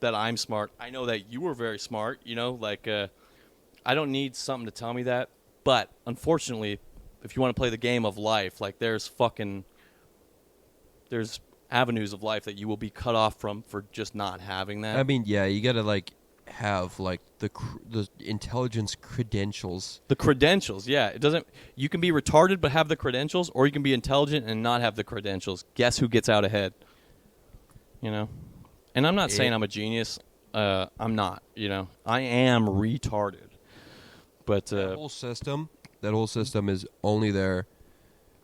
that I'm smart. I know that you were very smart. You know, like, I don't need something to tell me that. But unfortunately, if you want to play the game of life, like, there's avenues of life that you will be cut off from for just not having that. I mean, yeah, you got to like have like the intelligence credentials. The credentials, yeah. It doesn't. You can be retarded but have the credentials, or you can be intelligent and not have the credentials. Guess who gets out ahead? You know. And I'm not saying I'm a genius. I'm not. You know. I am retarded. But that whole system is only there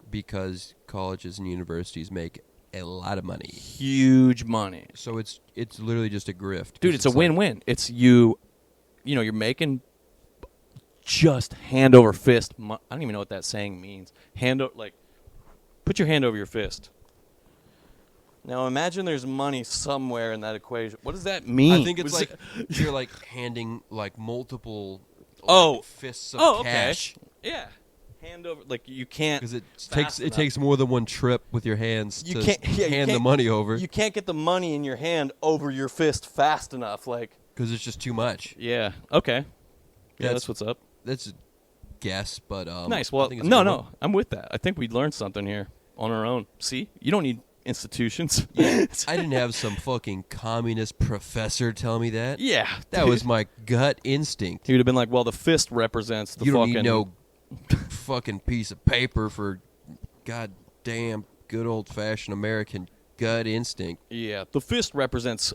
because colleges and universities make a lot of money. Huge money. So it's literally just a grift. Dude, it's a win-win. It's you're making just hand over fist. I don't even know what that saying means. Put your hand over your fist. Now imagine there's money somewhere in that equation. What does that mean? I think it's like you're like handing like multiple fists of cash. Okay. Yeah. Hand over, like you can't, because it takes more than one trip with your hands to hand the money over. You can't get the money in your hand over your fist fast enough, like, because it's just too much. Yeah. Okay. Yeah, that's what's up. That's a guess, but nice. Well, no, I'm with that. I think we learned something here on our own. See, you don't need institutions. Yeah, I didn't have some fucking communist professor tell me that. Yeah, that was my gut instinct. He would have been like, "Well, the fist represents the you fucking." Don't need no fucking piece of paper for goddamn good old-fashioned American gut instinct. Yeah, the fist represents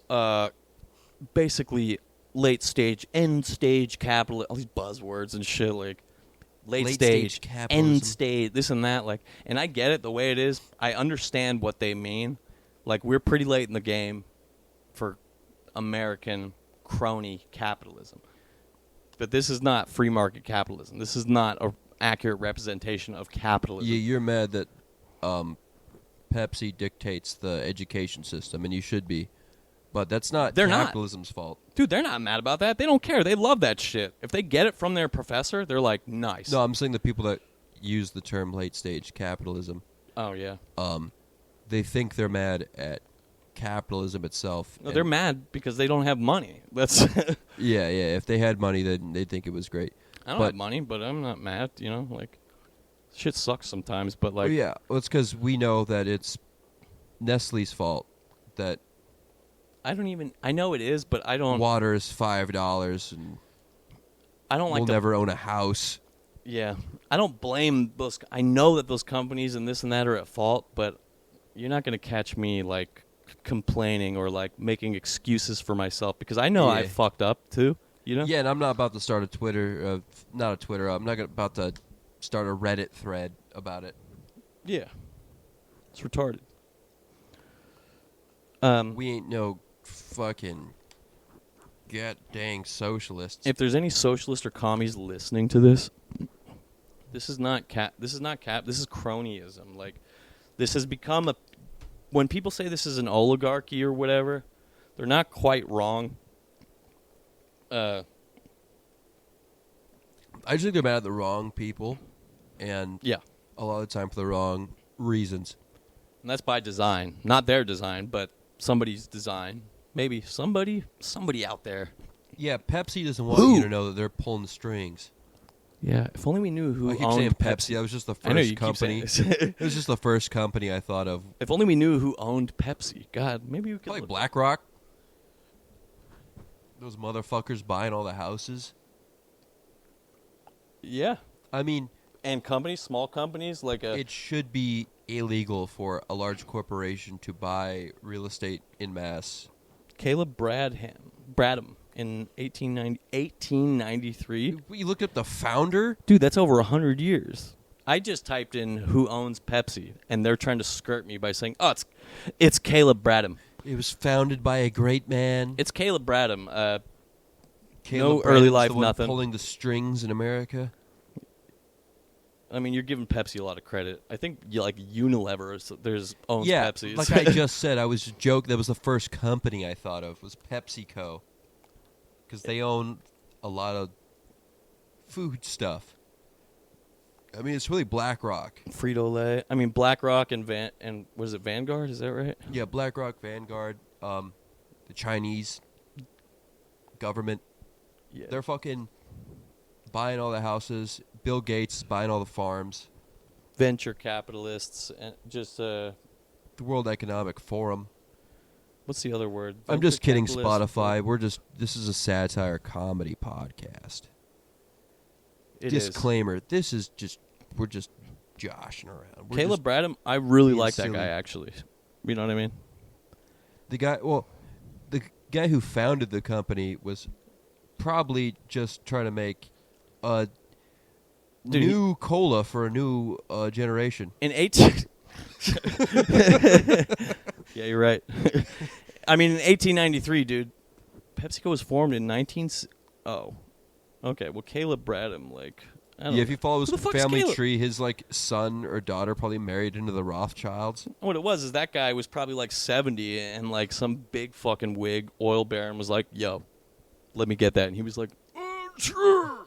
basically late stage, end stage capitalism. All these buzzwords and shit, like late stage capitalism, end stage, this and that. Like, and I get it the way it is. I understand what they mean. Like, we're pretty late in the game for American crony capitalism. But this is not free market capitalism. This is not an accurate representation of capitalism. Yeah, you're mad that Pepsi dictates the education system, and you should be. But that's not capitalism's fault. Dude, they're not mad about that. They don't care. They love that shit. If they get it from their professor, they're like, nice. No, I'm saying the people that use the term late-stage capitalism. Oh, yeah. They think they're mad at capitalism itself. No, they're mad because they don't have money. That's yeah. If they had money, then they'd think it was great. I don't have money, but I'm not mad. You know, like, shit sucks sometimes. But like, yeah, well, it's because we know that it's Nestle's fault that. I know it is, but I don't. Water is $5, and I don't like. We'll never own a house. Yeah, I don't blame those. I know that those companies and this and that are at fault, but you're not going to catch me like complaining or like making excuses for myself, because I know I fucked up too. You know? Yeah, and I'm not about to start a Twitter. Not a Twitter. I'm not about to start a Reddit thread about it. Yeah, it's retarded. We ain't no fucking god dang socialists. If there's any socialist or commies listening to this, this is not cap. This is cronyism. Like, this has become a. When people say this is an oligarchy or whatever, they're not quite wrong. I just think they're mad at the wrong people, and a lot of the time for the wrong reasons. And that's by design, not their design, but somebody's design. Maybe somebody out there. Yeah, Pepsi doesn't want you to know that they're pulling the strings. Yeah, if only we knew who I keep owned saying Pepsi. That was just the first I know you company. keep saying It was just the first company I thought of. If only we knew who owned Pepsi. God, maybe we could. Like BlackRock. Those motherfuckers buying all the houses. Yeah, I mean, and companies, small companies, like it should be illegal for a large corporation to buy real estate in mass. Caleb Bradham in 1893. You looked up the founder? Dude, that's over 100 years. I just typed in who owns Pepsi, and they're trying to skirt me by saying, "Oh, it's Caleb Bradham." It was founded by a great man. It's Caleb Bradham. Caleb early Brandon's life, the one nothing. pulling the strings in America. I mean, you're giving Pepsi a lot of credit. I think like Unilever owns Yeah, Pepsi. like I just said, I was joke. That was the first company I thought of was PepsiCo, because they own a lot of food stuff. I mean, it's really BlackRock. Frito-Lay. I mean, BlackRock and was it Vanguard? Is that right? Yeah, BlackRock, Vanguard, the Chinese government. Yeah. They're fucking buying all the houses. Bill Gates is buying all the farms. Venture capitalists and just The World Economic Forum. what's the other word? I'm Venture just kidding, capitalists. Spotify. This is a satire comedy podcast. It Disclaimer: we're just joshing around. We're Caleb just- Bradham, I really being like that silly. guy actually. You know what I mean? the guy who founded the company was probably just trying to make a Dude, new cola for a new generation. In 18 Yeah, you're right. I mean, in 1893, dude, PepsiCo was formed in Oh. Okay, well, Caleb Bradham, like, I don't Yeah, know. if you follow his Who the fuck's family Caleb? tree, his like son or daughter probably married into the Rothschilds. What it was is that guy was probably like 70, and like some big fucking wig oil baron was like, yo, let me get that. And he was like, Sure.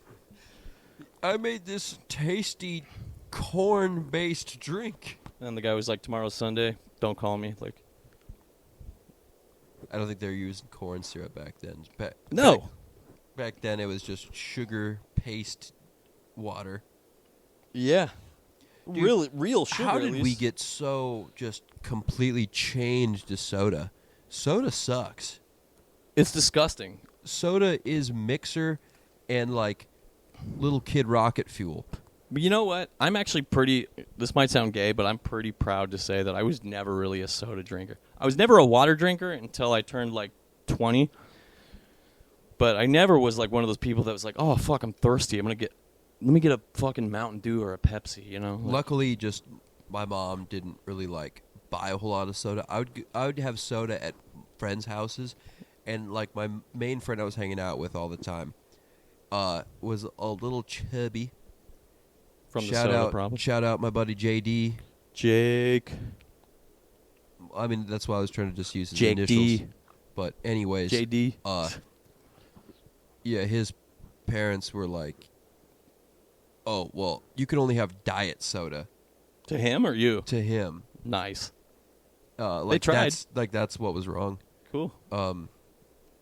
I made this tasty corn-based drink. and the guy was like, tomorrow's Sunday, don't call me. Like, I don't think they were using corn syrup back then. no. Back then it was just sugar paste water. Yeah. Dude, real sugar. How at did we least. get so just completely changed to soda? Soda sucks. It's disgusting. Soda is mixer and like little kid rocket fuel. But you know what? I'm actually pretty. This might sound gay, but I'm pretty proud to say that I was never really a soda drinker. I was never a water drinker until I turned like 20. But I never was like one of those people that was like, "Oh fuck, I'm thirsty. Let me get a fucking Mountain Dew or a Pepsi." You know. Like, Luckily, just my mom didn't really like buy a whole lot of soda. I would have soda at friends' houses, and like my main friend I was hanging out with all the time was a little chubby. from the shout soda out, problem. Shout out my buddy JD. Jake. I mean, that's why I was trying to just use his Jake initials. D. But anyways, JD. Yeah, his parents were like, "Oh, well, you can only have diet soda." To him or you? To him, Nice. like tried. that's what was wrong. Cool.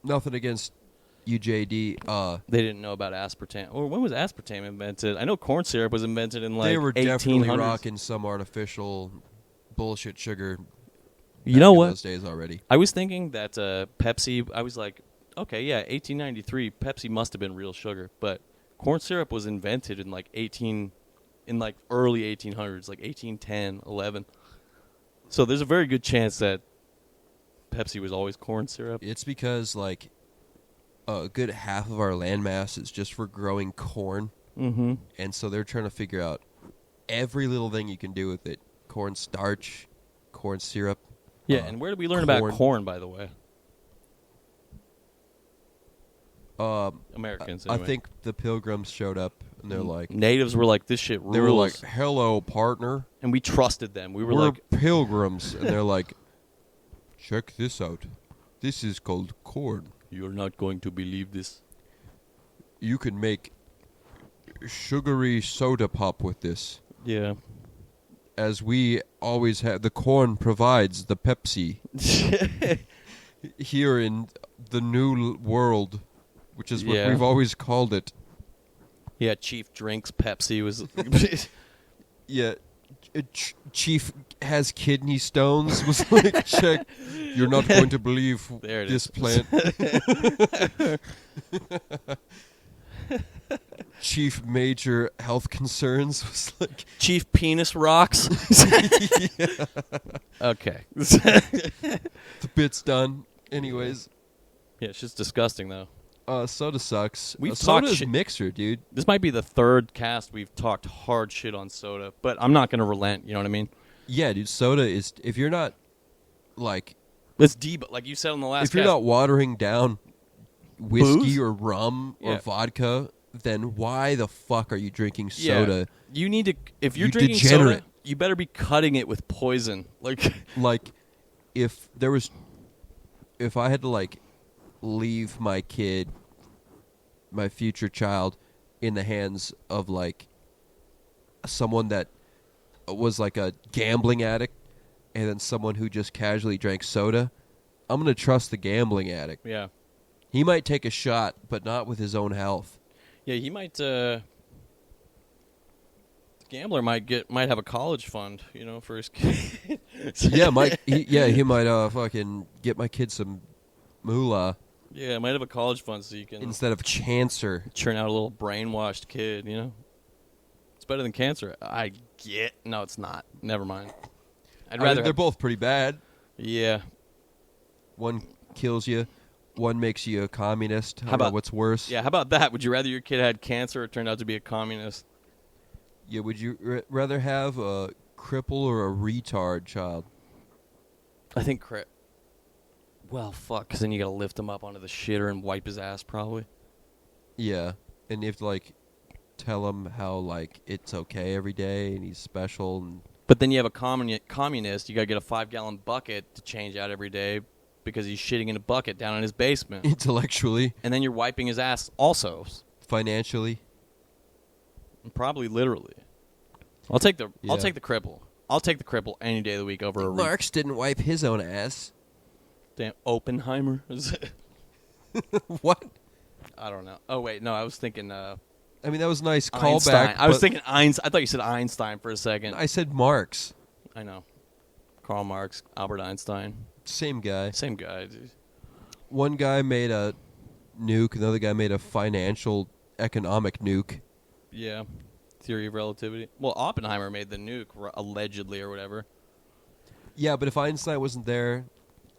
Nothing against you, JD. They didn't know about aspartame. Or when was aspartame invented? I know corn syrup was invented in like they were 1800s. definitely rocking some artificial bullshit sugar. You know back in what? Those days already. I was thinking that Pepsi, I was like, okay, yeah, 1893, Pepsi must have been real sugar. But corn syrup was invented in like early 1800s, like 1810, 11. So there's a very good chance that Pepsi was always corn syrup. It's because like a good half of our landmass is just for growing corn, Mm-hmm. and so they're trying to figure out every little thing you can do with it: corn starch, corn syrup. Yeah, and where did we learn corn. about corn, by the way? Um, Americans, I anyway. think the pilgrims showed up, and they're like, Natives were like, this shit rules. they were like, "Hello, partner. and we trusted them. We were We're like, pilgrims," and they're like, "Check this out. This is called corn. you're not going to believe this. You can make sugary soda pop with this. Yeah. As we always have, the corn provides the Pepsi here in the new world, which is what Yeah. we've always called it." Yeah, Chief drinks Pepsi was... Yeah, Chief has kidney stones. Was like, check. You're not going to believe There it this is. plant. Chief major health concerns was like, Chief penis rocks. Okay. the bit's done. Anyways, Yeah, it's just disgusting, though. soda sucks. We've Soda's talked shit- mixer, dude. This might be the third cast we've talked hard shit on soda, but I'm not going to relent, you know what I mean? Yeah, dude. Soda is, if you're not like, Let's like you said on the last if you're cast, not watering down whiskey Booze? or rum or Yeah. vodka, then why the fuck are you drinking soda? Yeah. You need to. If you're You drinking degenerate. soda, you better be cutting it with poison. Like, Like, if I had to like leave my kid, my future child, in the hands of like someone that was like a gambling addict, and then someone who just casually drank soda, I'm gonna trust the gambling addict. Yeah. He might take a shot, but not with his own health. Yeah, he might. The gambler might have a college fund, for his kid. He might fucking get my kid some moolah Yeah, might have a college fund so you can instead of chancer. churn out a little brainwashed kid. It's better than cancer. No, it's not. Never mind. I'd rather. They're both pretty bad. Yeah. One kills you, one makes you a communist. How about what's worse? Yeah. How about that? Would you rather your kid had cancer or turned out to be a communist? Yeah, would you rather have a cripple or a retard child? I think Well, fuck, because then you got to lift him up onto the shitter and wipe his ass, probably. Yeah, and you have to like tell him how like it's okay every day and he's special. And But then you have a communist. You got to get a 5-gallon bucket to change out every day because he's shitting in a bucket down in his basement. intellectually, And then you're wiping his ass also. financially. And probably literally. I'll take the Yeah. cripple. I'll take the cripple any day of the week over a Marx didn't wipe his own ass. damn Oppenheimer. What? I don't know. Oh wait, no, I was thinking I mean, that was a nice Einstein. callback. I was but thinking Einstein. I thought you said Einstein for a second. I said Marx. I know. Karl Marx, Albert Einstein. Same guy. Same guy, dude. One guy made a nuke, another guy made a financial economic nuke. Yeah. Theory of relativity. Well, Oppenheimer made the nuke, allegedly, or whatever. Yeah, but if Einstein wasn't there,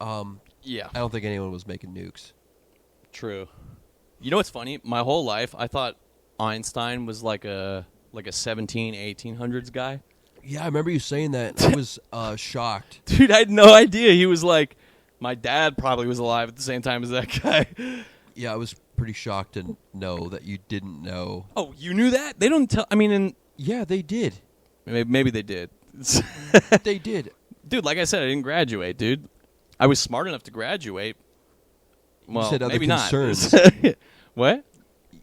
Yeah. I don't think anyone was making nukes. True. You know what's funny? My whole life, I thought Einstein was like a 1800s guy. Yeah, I remember you saying that. I was shocked. Dude, I had no idea. He was like, my dad probably was alive at the same time as that guy. Yeah, I was pretty shocked to know that you didn't know. Oh, you knew that? They don't tell. I mean, Yeah, they did. maybe they did. They did. Dude, like I said, I didn't graduate, dude. I was smart enough to graduate. Well, said other maybe concerns. not. What?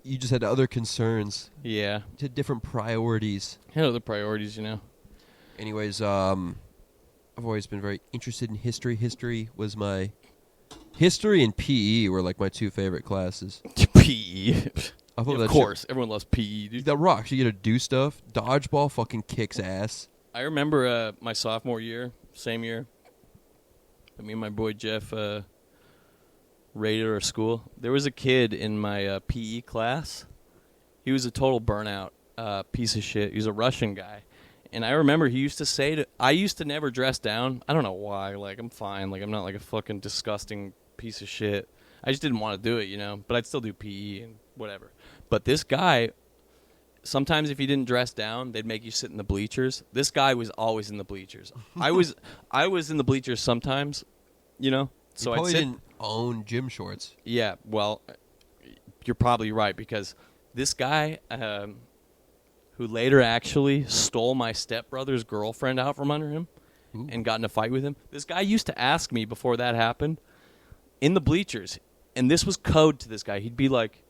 You just had other concerns. Yeah. You had different priorities. Had other priorities, Anyways, I've always been very interested in history. History and PE were like my two favorite classes. PE. I thought Of that course. Everyone loves PE, shit, dude. that rocks. You get to do stuff. Dodgeball fucking kicks ass. I remember my sophomore year, same year, me and my boy Jeff raided our school. There was a kid in my PE class. He was a total burnout piece of shit. He was a Russian guy. And I remember he used to say I used to never dress down. I don't know why. Like, I'm fine. Like, I'm not like a fucking disgusting piece of shit. I just didn't want to do it, But I'd still do PE and whatever. But this guy, sometimes if you didn't dress down, they'd make you sit in the bleachers. This guy was always in the bleachers. I was in the bleachers sometimes, So You I'd probably sit. didn't own gym shorts. Yeah, well, you're probably right because this guy, who later actually stole my stepbrother's girlfriend out from under him and got in a fight with him. This guy used to ask me before that happened in the bleachers, and this was code to this guy. He'd be like,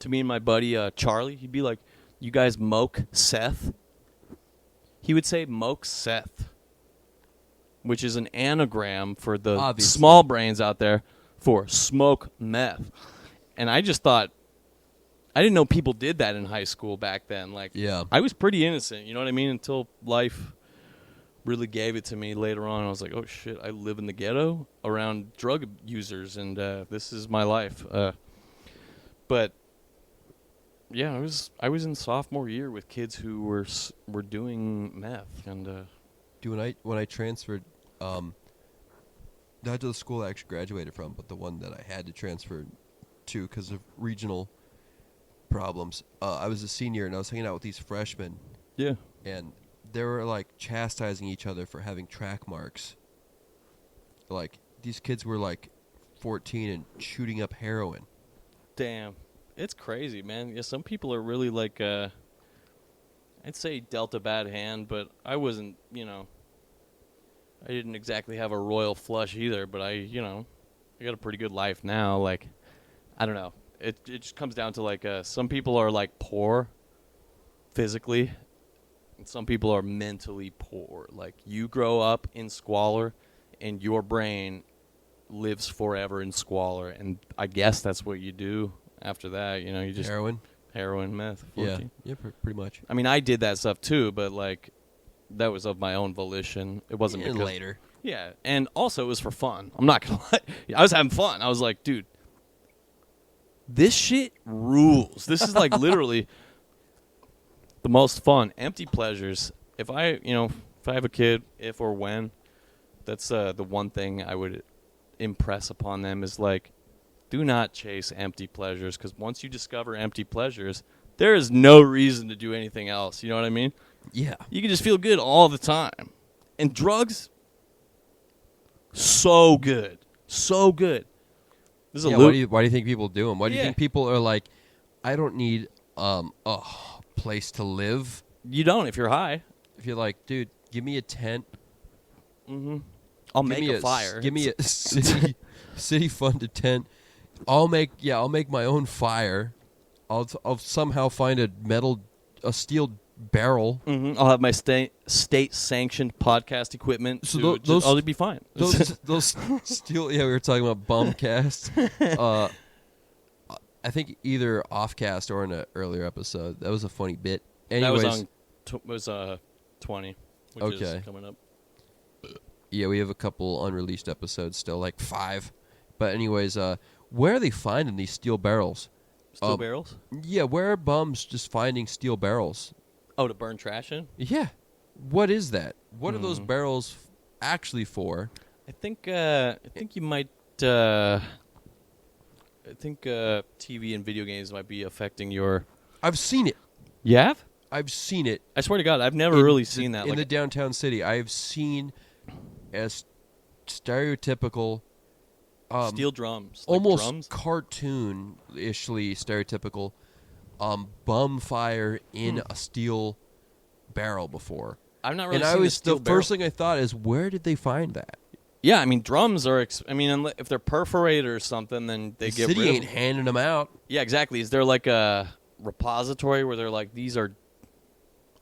to me and my buddy Charlie, he'd be like, "You guys moke Seth?" He would say moke Seth, which is an anagram for the Obviously. small brains out there for smoke meth. And I just thought, I didn't know people did that in high school back then. Like, Yeah. I was pretty innocent, you know what I mean? Until life really gave it to me later on. I was like, oh shit, I live in the ghetto around drug users, and this is my life. But yeah, I was in sophomore year with kids who were doing meth, and When I transferred, not to the school I actually graduated from, but the one that I had to transfer to because of regional problems. I was a senior and I was hanging out with these freshmen, yeah. and they were like chastising each other for having track marks. Like these kids were like 14 and shooting up heroin. Damn. It's crazy, man. Yeah, some people are really like, I'd say dealt a bad hand, but I wasn't, I didn't exactly have a royal flush either, but I got a pretty good life now. Like, I don't know. It just comes down to, like, some people are, like, poor physically, and some people are mentally poor. Like, you grow up in squalor, and your brain lives forever in squalor, and I guess that's what you do after that. You just heroin, meth. 14. Yeah, pretty much. I mean, I did that stuff too, but like that was of my own volition. It wasn't because later. Yeah, and also it was for fun. I'm not gonna lie. I was having fun. I was like, dude, this shit rules. This is like literally the most fun. Empty pleasures. If I have a kid, if or when, that's the one thing I would impress upon them is like, do not chase empty pleasures, because once you discover empty pleasures, there is no reason to do anything else. You know what I mean? Yeah. You can just feel good all the time. And drugs, so good. So good. This is why do you think people do them? Why do you Yeah. think people are like, I don't need a place to live? You don't if you're high. If you're like, dude, give me a tent. Mm-hmm. I'll Give make me a fire. Give me a city funded tent. I'll make my own fire. I'll somehow find a steel barrel. Mm-hmm. I'll have my state sanctioned podcast equipment. So I'll be fine. Those steel. Yeah, we were talking about Bumcast. I think either offcast or in an earlier episode. That was a funny bit. Anyways, that was 20, which Okay. is coming up. Yeah, we have a couple unreleased episodes still, like 5. But anyways, where are they finding these steel barrels? Steel barrels? Yeah, where are bums just finding steel barrels? Oh, to burn trash in? Yeah. What is that? What are those barrels actually for? I think you might. I think TV and video games might be affecting your. I've seen it. You have? I've seen it. I swear to God, I've never really seen that. In the downtown city. I've seen as stereotypical... steel drums. Almost drums? cartoon-ishly stereotypical bum fire in a steel barrel before. I've not really And seen the first thing I thought is, where did they find that? Yeah, I mean, drums are... if they're perforated or something, then they The get city rid ain't of... handing them out. Yeah, exactly. Is there like a repository where they're like, these are...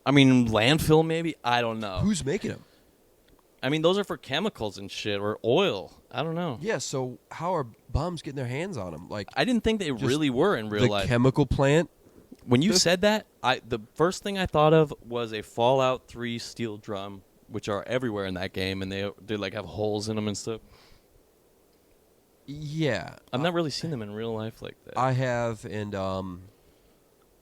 landfill maybe? I don't know. Who's making them? Those are for chemicals and shit, or oil. I don't know. Yeah, so how are bums getting their hands on them? Like, I didn't think they really were in real the life. chemical plant? When you said that, the first thing I thought of was a Fallout 3 steel drum, which are everywhere in that game, and they like have holes in them and stuff. Yeah. I've not really seen them in real life like that. I have, and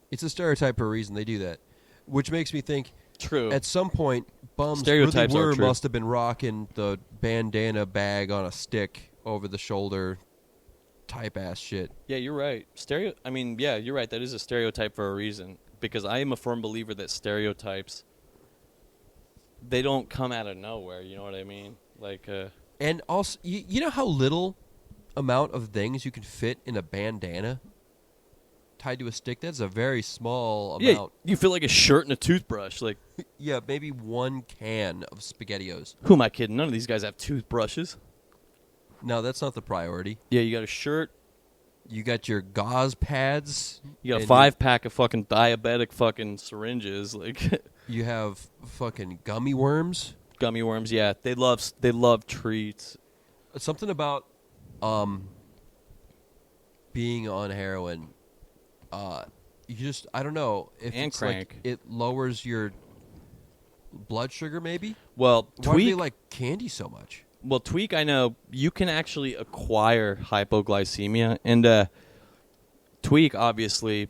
it's a stereotype for a reason they do that. Which makes me think, True. at some point, bums Stereotypes are really true. must have been rocking the bandana bag on a stick over the shoulder type ass shit. Yeah, you're right. Yeah, you're right. That is a stereotype for a reason. Because I am a firm believer that stereotypes, they don't come out of nowhere. You know what I mean? Like, And also, you know how little amount of things you can fit in a bandana tied to a stick? That's a very small yeah, amount. you feel like a shirt and a toothbrush. Like, Yeah, maybe one can of SpaghettiOs. who am I kidding? None of these guys have toothbrushes. No, that's not the priority. Yeah, you got a shirt. You got your gauze pads. You got a and 5-pack of fucking diabetic fucking syringes. Like, You have fucking gummy worms. gummy worms. Yeah, they love treats. Something about being on heroin. You just, I don't know if And it's crank. like it lowers your blood sugar. Maybe. Well, Why do they Tweak. like candy so much? Well, Tweak, I know you can actually acquire hypoglycemia, and Tweak, obviously,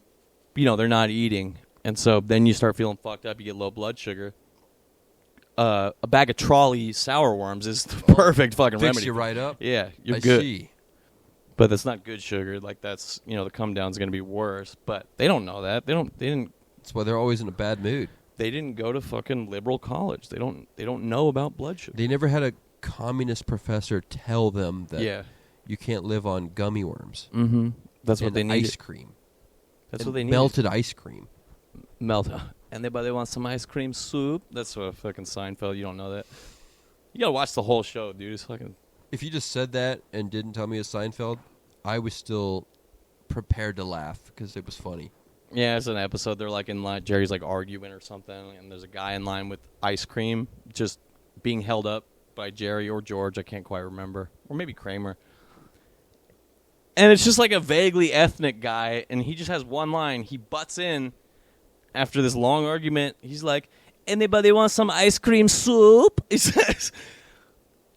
they're not eating, and so then you start feeling fucked up. You get low blood sugar. A bag of trolley sour worms is the perfect fucking Fix remedy. you right up. Yeah, you're I good. see. But that's not good sugar. Like that's the come down's going to be worse. But they don't know that. They didn't That's why they're always in a bad mood. They didn't go to fucking liberal college. They don't know about blood sugar. They never had a communist professor tell them that Yeah. you can't live on gummy worms. Mm-hmm. That's what and they need. ice cream. That's and what they need. melted ice cream. Melt. Anybody want some ice cream soup? That's a fucking Seinfeld. You don't know that. You gotta watch the whole show, dude. It's fucking. If you just said that and didn't tell me it's Seinfeld, I was still prepared to laugh because it was funny. Yeah, it's an episode. They're like in line. Jerry's like arguing or something, and there's a guy in line with ice cream just being held up by Jerry or George. I can't quite remember, or maybe Kramer. And it's just like a vaguely ethnic guy, and he just has one line. He butts in after this long argument. He's like, "Anybody want some ice cream soup?" He says.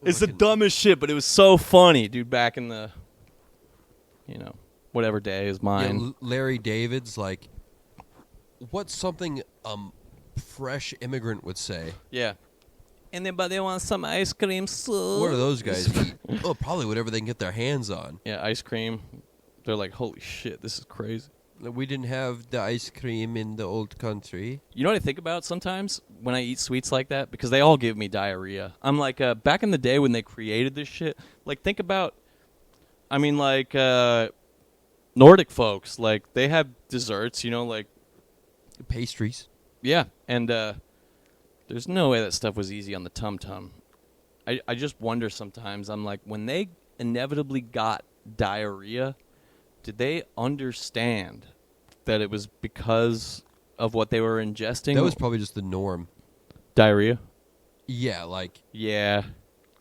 It's the dumbest shit, but it was so funny, dude. Back in the, whatever day is mine. Yeah, Larry David's like, what's something fresh immigrant would say? Yeah. Anybody want some ice cream soup? What are those guys eat? Oh, probably whatever they can get their hands on. Yeah, ice cream. They're like, holy shit, this is crazy. We didn't have the ice cream in the old country. You know what I think about sometimes when I eat sweets like that? Because they all give me diarrhea. I'm like, back in the day when they created this shit, like, think about, Nordic folks, like, they have desserts, like. Pastries. Yeah, and there's no way that stuff was easy on the tum-tum. I just wonder sometimes, I'm like, when they inevitably got diarrhea, did they understand that it was because of what they were ingesting? That was probably just the norm. Diarrhea? Yeah, like... Yeah.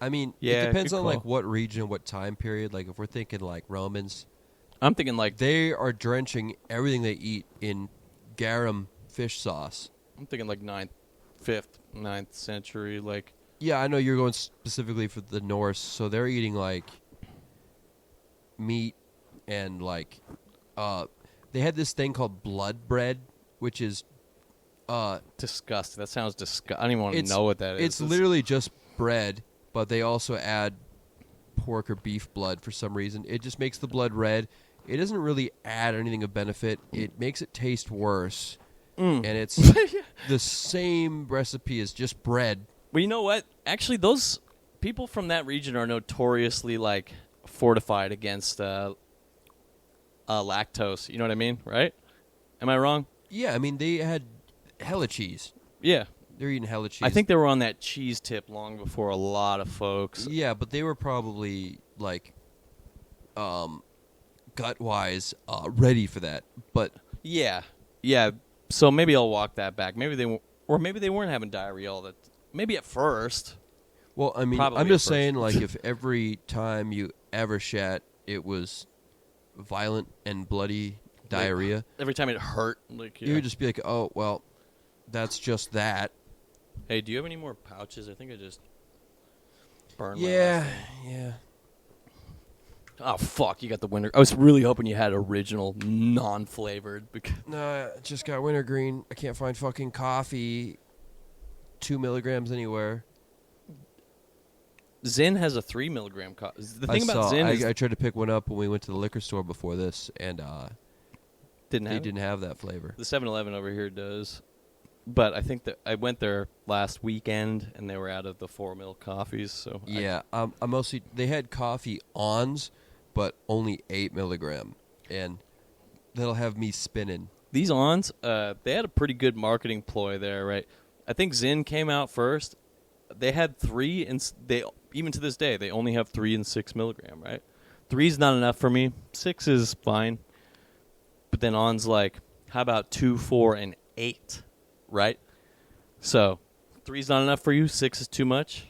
I mean, Yeah, it depends good on, call. like, what region, what time period. Like, if we're thinking, like, Romans... I'm thinking, like... They are drenching everything they eat in garum fish sauce. I'm thinking, like, 9th century, like... Yeah, I know you're going specifically for the Norse, so they're eating, like, meat and, like... they had this thing called blood bread, which is... disgusting. That sounds disgusting. I don't even want to know what that is. It's literally just bread, but they also add pork or beef blood for some reason. It just makes the blood red. It doesn't really add anything of benefit. It makes it taste worse. And it's the same recipe as just bread. Well, you know what? Actually, those people from that region are notoriously, like, fortified against lactose. You know what I mean, right? Am I wrong? Yeah, I mean, they had hella cheese. Yeah. They're eating hella cheese. I think they were on that cheese tip long before a lot of folks. Yeah, but they were probably, like, gut-wise, ready for that. But Yeah. Yeah. So maybe I'll walk that back. Maybe they weren't having diarrhea all that. Maybe at first. well, I mean, Probably I'm at just first. saying, like, if every time you ever shat, it was violent and bloody diarrhea, Every time it hurt, like, you would just be like, oh, well, that's just that. Hey, do you have any more pouches? I think I just burned. Yeah, My last one. yeah. Oh fuck! You got the winter. I was really hoping you had original, non-flavored. No, I just got wintergreen. I can't find fucking coffee. 2 milligrams anywhere. Zin has a 3 milligram. The thing I about saw, Zin is I tried to pick one up when we went to the liquor store before this, and they didn't have that flavor. The 7-Eleven over here does, but I think that I went there last weekend and they were out of the 4 mil coffees. So Yeah, I mostly they had coffee ons, but only 8 milligram, and that'll have me spinning. these ons, they had a pretty good marketing ploy there, right? I think Zin came out first. They had 3, and they even to this day they only have 3 and 6 milligram, right? 3's not enough for me. 6 is fine, but then on's like, how about 2, 4, and 8, right? So 3's not enough for you. 6 is too much.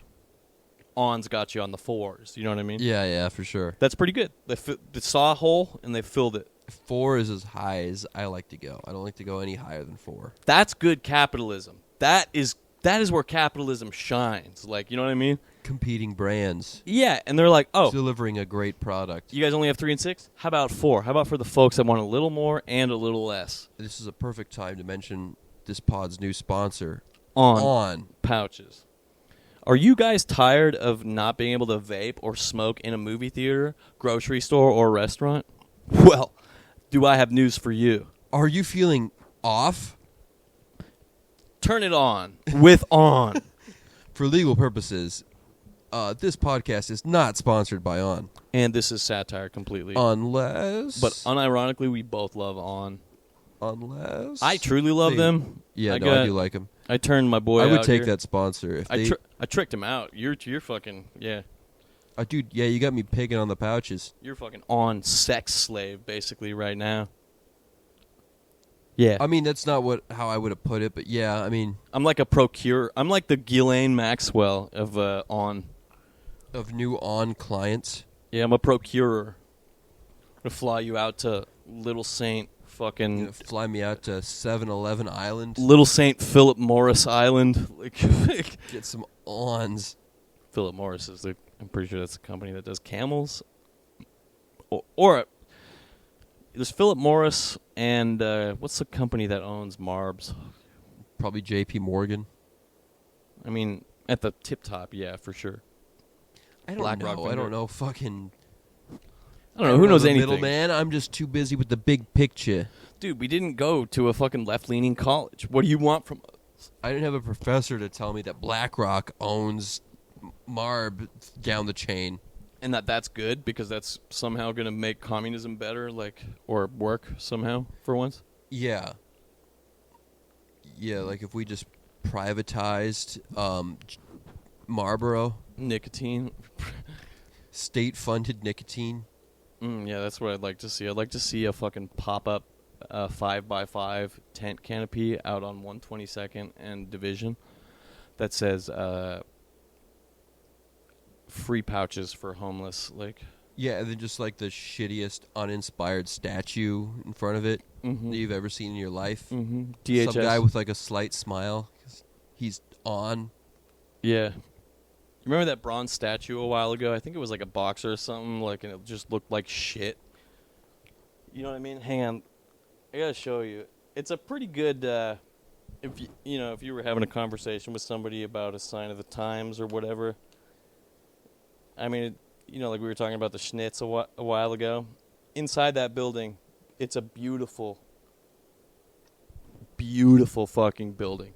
On's got you on the 4s. You know what I mean? Yeah, for sure. That's pretty good. They saw a hole and they filled it. 4 is as high as I like to go. I don't like to go any higher than 4. That's good capitalism. That is where capitalism shines. Like, you know what I mean? Competing brands Yeah, and they're like, oh, delivering a great product. you guys only have 3 and 6? How about 4? How about for the folks that want a little more and a little less? This is a perfect time to mention this pod's new sponsor, On pouches. Are you guys tired of not being able to vape or smoke in a movie theater, grocery store, or restaurant? Well, do I have news for you? Are you feeling off? Turn it on with On. For legal purposes, this podcast is not sponsored by On. And this is satire completely. Unless... But unironically, we both love On. Unless... I truly love them. Yeah, I do like them. I turned my boy I would out take here. that sponsor. If I tricked him out. You're fucking, yeah. Dude, yeah, you got me picking on the pouches. You're fucking On sex slave, basically, right now. Yeah. I mean, that's not how I would have put it, but yeah, I mean... I'm like a procurer. I'm like the Ghislaine Maxwell of On. Of new On clients. Yeah, I'm a procurer. I'm going to fly you out to Little Saint fucking... You know, fly me out to 7-Eleven Island. Little Saint Philip Morris Island. Get some Ons. Philip Morris is I'm pretty sure that's the company that does camels. Or there's Philip Morris and what's the company that owns Marbs? Probably J.P. Morgan. I mean, at the tip top, yeah, for sure. I don't know. I don't know. Fucking. I don't know. Who knows anything? Middleman. I'm just too busy with the big picture. Dude, we didn't go to a fucking left-leaning college. What do you want from us? I didn't have a professor to tell me that BlackRock owns Marb down the chain. And that's good because that's somehow going to make communism better, or work somehow for once. Yeah. Yeah, like if we just privatized Marlboro. Nicotine. State-funded nicotine. Yeah, that's what I'd like to see. I'd like to see a fucking pop-up 5x5 tent canopy out on 122nd and Division that says free pouches for homeless. Yeah, and then just like the shittiest uninspired statue in front of it that you've ever seen in your life. Mm-hmm. DHS. Some guy with like a slight smile. He's on. Yeah. Remember that bronze statue a while ago? I think it was like a boxer or something, and it just looked like shit. You know what I mean? Hang on. I gotta show you. It's a pretty good, if you were having a conversation with somebody about a sign of the times or whatever. I mean, like we were talking about the Schnitz a while ago. Inside that building, it's a beautiful, beautiful fucking building.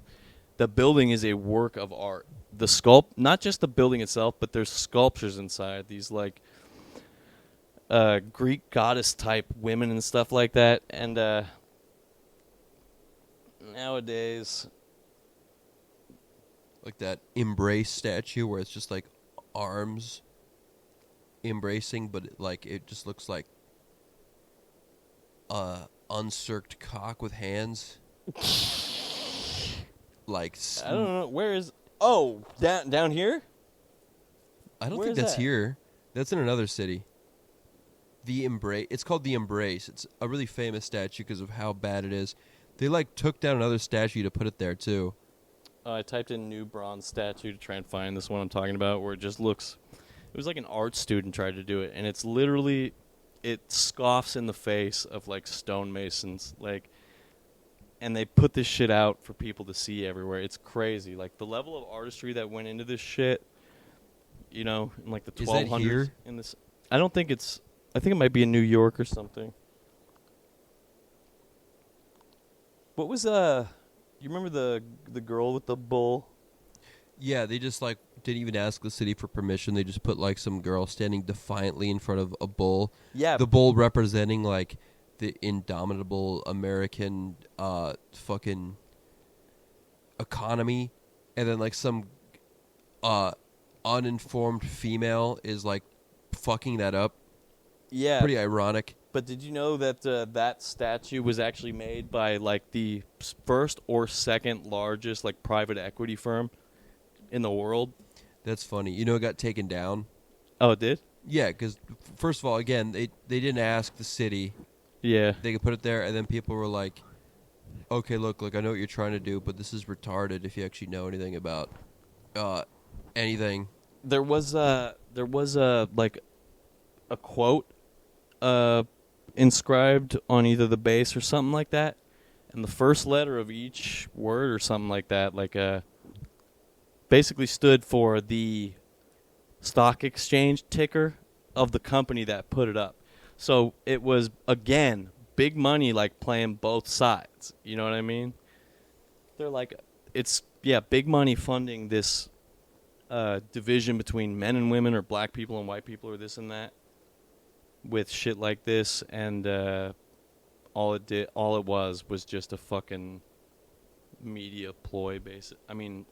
The building is a work of art. Not just the building itself, but there's sculptures inside. These Greek goddess type women and stuff like that. And nowadays, like that embrace statue where it's just like arms embracing, but it just looks like uncircled cock with hands. I don't know. Where is... Oh, down here? I don't think that's here. That's in another city. The Embrace. It's called The Embrace. It's a really famous statue because of how bad it is. They took down another statue to put it there too. I typed in new bronze statue to try and find this one I'm talking about, where it just looks... It was like an art student tried to do it, and it's literally... It scoffs in the face of stonemasons, and they put this shit out for people to see everywhere. It's crazy. The level of artistry that went into this shit, in the 1200s. Is that here? In this, I don't think it's... I think it might be in New York or something. What was, you remember the girl with the bull? Yeah, they just, didn't even ask the city for permission. They just put, some girl standing defiantly in front of a bull. Yeah. The bull representing, the indomitable American fucking economy, and then some uninformed female is fucking that up. Yeah, pretty ironic. But did you know that that statue was actually made by the first or second largest private equity firm in the world? That's funny. It got taken down. Oh, it did? Yeah, because first of all, again, they didn't ask the city. Yeah. They could put it there, and then people were like, okay, look, I know what you're trying to do, but this is retarded if you actually know anything about anything. There was a quote inscribed on either the base or something like that, and the first letter of each word or something like that, basically stood for the stock exchange ticker of the company that put it up. So it was, again, big money, playing both sides. You know what I mean? They're it's big money funding this division between men and women or black people and white people or this and that with shit like this, and all it was just a fucking media ploy,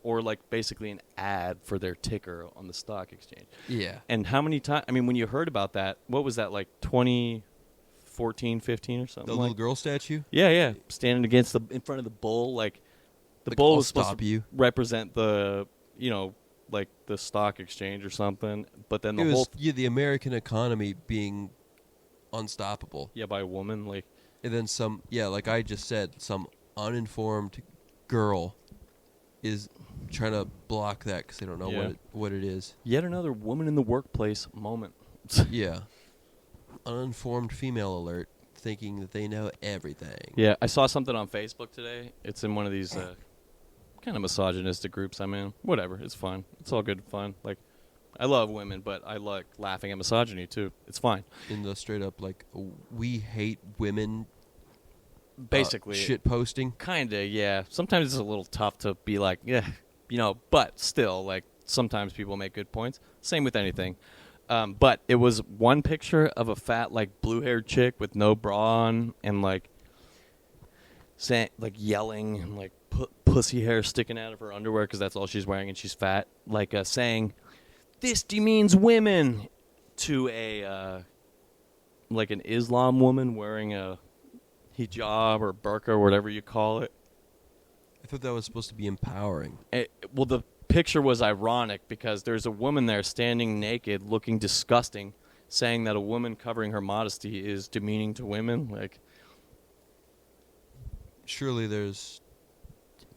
or like basically an ad for their ticker on the stock exchange. Yeah. And how many times? I mean, when you heard about that, what was that, like 2014, 15 or something? The little girl statue? Yeah, standing in front of the bull, like the Like, bull I'll was supposed stop to you. represent the, like the stock exchange or something, but then It the whole was the American economy being unstoppable. by a woman, like And then some, like I just said, some uninformed girl is trying to block that because they don't know Yeah. what it is. yet another woman in the workplace moment. Yeah. Uninformed female alert, thinking that they know everything. Yeah, I saw something on Facebook today. It's in one of these kind of misogynistic groups I'm in. Whatever, it's fine. It's all good fun. Like, I love women, but I like laughing at misogyny too. It's fine. In the straight up, like, we hate women Basically, shit posting. Kinda, yeah. Sometimes it's a little tough to be like, yeah, but still, like, sometimes people make good points. Same with anything. But it was one picture of a fat, like, blue-haired chick with no bra on and, like, yelling and, like, pussy hair sticking out of her underwear because that's all she's wearing and she's fat. Like, saying, "This demeans women," to a, like, an Islam woman wearing a hijab or burqa or whatever you call it. I thought that was supposed to be empowering. Well, the picture was ironic because there's a woman there standing naked, looking disgusting, saying that a woman covering her modesty is demeaning to women. Like, Surely there's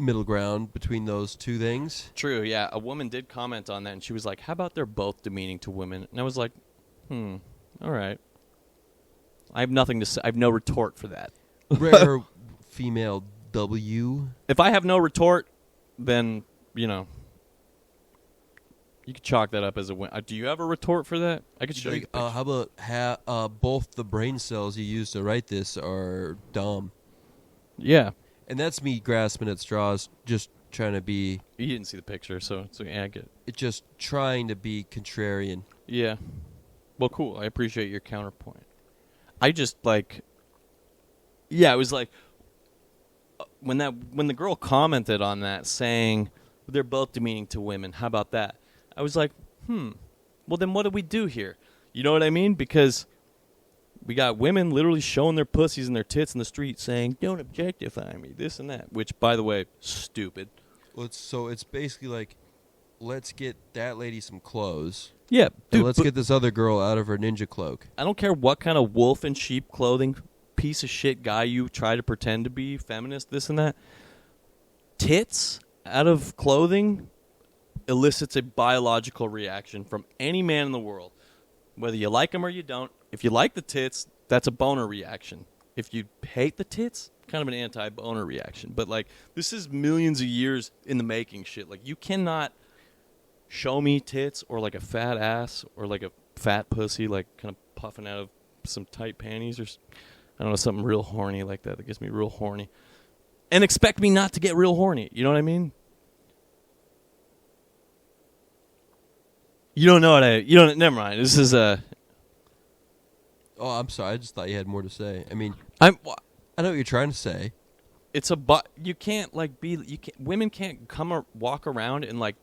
middle ground between those two things. true, yeah. A woman did comment on that, and she was like, "How about they're both demeaning to women?" And I was like, all right. I have nothing to say. I have no retort for that. Rare female W. If I have no retort, then, you could chalk that up as a win. Do you have a retort for that? I could show you. Like, how about both the brain cells you use to write this are dumb? Yeah. And that's me grasping at straws, just trying to be, You didn't see the picture, so yeah, I get it. just trying to be contrarian. Yeah. Well, cool. I appreciate your counterpoint. I just, like... Yeah, it was like... When the girl commented on that, saying, "They're both demeaning to women, how about that?" I was like, well, then what do we do here? You know what I mean? Because we got women literally showing their pussies and their tits in the street saying, "Don't objectify me," this and that. Which, by the way, stupid. Well, it's basically like, let's get that lady some clothes. Yeah, dude, And let's get this other girl out of her ninja cloak. I don't care what kind of wolf in sheep clothing piece of shit guy you try to pretend to be, feminist, this and that. Tits out of clothing elicits a biological reaction from any man in the world. Whether you like them or you don't. If you like the tits, that's a boner reaction. If you hate the tits, kind of an anti-boner reaction. But, like, this is millions of years in the making shit. Like, you cannot show me tits or, like, a fat ass or, like, a fat pussy, like, kind of puffing out of some tight panties or, I don't know, something real horny like that gets me real horny. And expect me not to get real horny. You know what I mean? You don't know what never mind. This is Oh, I'm sorry. I just thought you had more to say. I mean, I know what you're trying to say. It's you can't, like, women can't come or walk around and, like,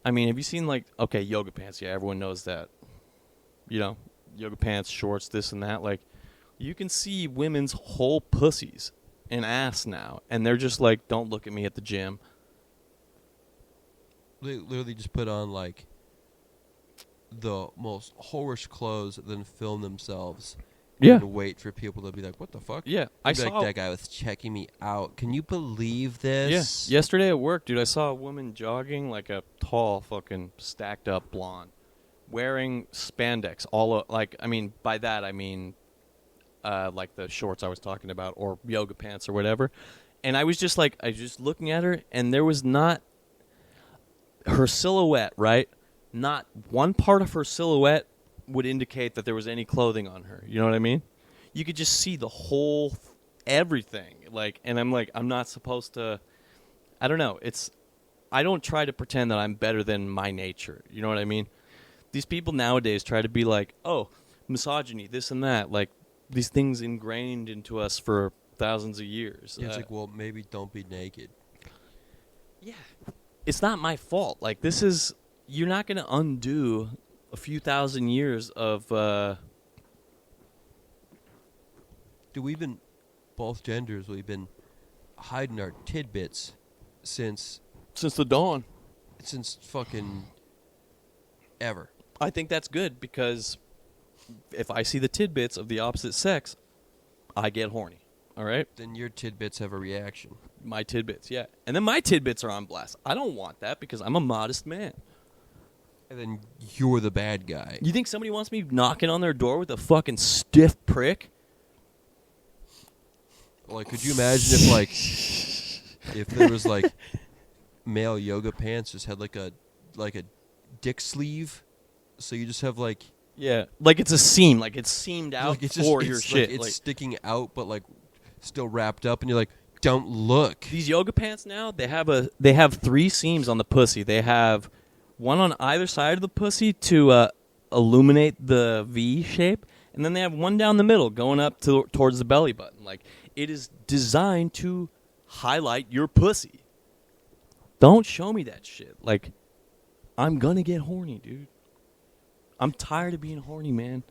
I mean, have you seen, like, okay, yoga pants? Yeah, everyone knows that. Yoga pants, shorts, this and that. Like, you can see women's whole pussies and ass now, and they're just like, "Don't look at me at the gym." They literally just put on, like, the most whorish clothes, then film themselves. Yeah. And wait for people to be like, "What the fuck?" Yeah, I Be like, saw that guy was checking me out. Can you believe this? Yeah, yesterday at work, dude, I saw a woman jogging, like a tall, fucking stacked up blonde, wearing spandex. By that I mean, like the shorts I was talking about, or yoga pants or whatever. And I was just like, looking at her, and there was not her silhouette, right? Not one part of her silhouette would indicate that there was any clothing on her. You know what I mean? You could just see the whole everything. Like, and I'm like, I'm not supposed to. I don't know. I don't try to pretend that I'm better than my nature. You know what I mean? These people nowadays try to be like, oh, misogyny, this and that, like these things ingrained into us for thousands of years. Yeah, it's like, well, maybe don't be naked. Yeah. It's not my fault. Like, this is, you're not going to undo a few thousand years of, Dude, we've been, both genders, we've been hiding our tidbits since since the dawn. Fucking ever. I think that's good because if I see the tidbits of the opposite sex, I get horny. All right? Then your tidbits have a reaction. My tidbits, yeah. And then my tidbits are on blast. I don't want that because I'm a modest man. And then you're the bad guy. You think somebody wants me knocking on their door with a fucking stiff prick? Like, could you imagine if, like, if there was, like, male yoga pants just had, like a dick sleeve? So you just have, like... Yeah, like it's a seam, like it's seamed out like it's for just, your it's shit. Like, it's sticking out, but, like, still wrapped up, and you're like, don't look. These yoga pants now, they have 3 seams on the pussy. They have one on either side of the pussy to illuminate the V shape, and then they have one down the middle going up towards the belly button. Like, it is designed to highlight your pussy. Don't show me that shit. Like, I'm gonna get horny, dude. I'm tired of being horny, man.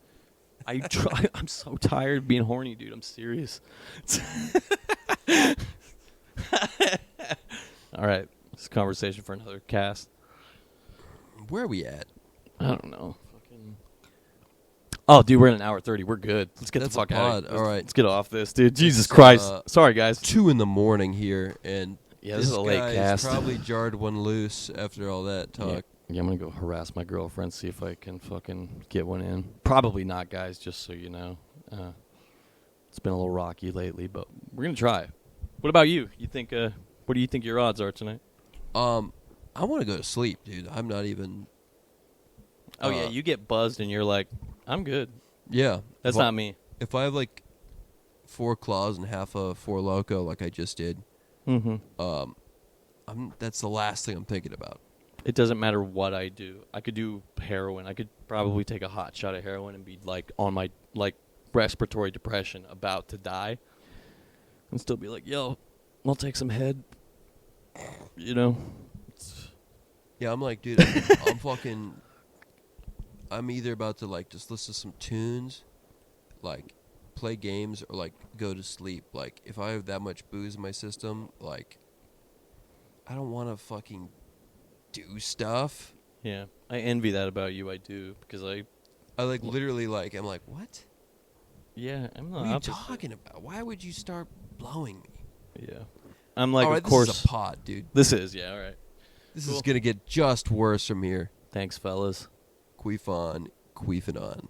I'm so tired of being horny, dude. I'm serious. All right. This is a conversation for another cast. Where are we at? I don't know. Oh, dude, we're in an hour 30. We're good. Let's get That's the fuck a out of pod. here. All right. Let's get off this, dude. Jesus It's, Christ. Sorry, guys. 2 a.m. here, and Yeah, this is a late guy cast. has probably jarred one loose after all that talk. Yeah, I'm going to go harass my girlfriend, see if I can fucking get one in. Probably not, guys, just so you know. It's been a little rocky lately, but we're going to try. What about you? You think? What do you think your odds are tonight? I want to go to sleep, dude. I'm not even... Oh, yeah, you get buzzed and you're like, I'm good. Yeah. That's not me. If I have, like, 4 claws and half a 4 Loco like I just did, that's the last thing I'm thinking about. It doesn't matter what I do. I could do heroin. I could probably take a hot shot of heroin and be like on my like respiratory depression, about to die, and still be like, "Yo, I'll take some head." You know? Yeah, I'm like, dude, I'm fucking... I'm either about to, like, just listen to some tunes, like, play games, or, like, go to sleep. Like, if I have that much booze in my system, like, I don't want to fucking... do stuff. Yeah, I envy that about you. I do because I like literally like I'm like, what? Yeah, I'm not. What are you talking about? Why would you start blowing me? Yeah, I'm like, all right, of course, this is a pod, dude. This is all right. This Cool. is gonna get just worse from here. Thanks, fellas. Queef on, queefing on.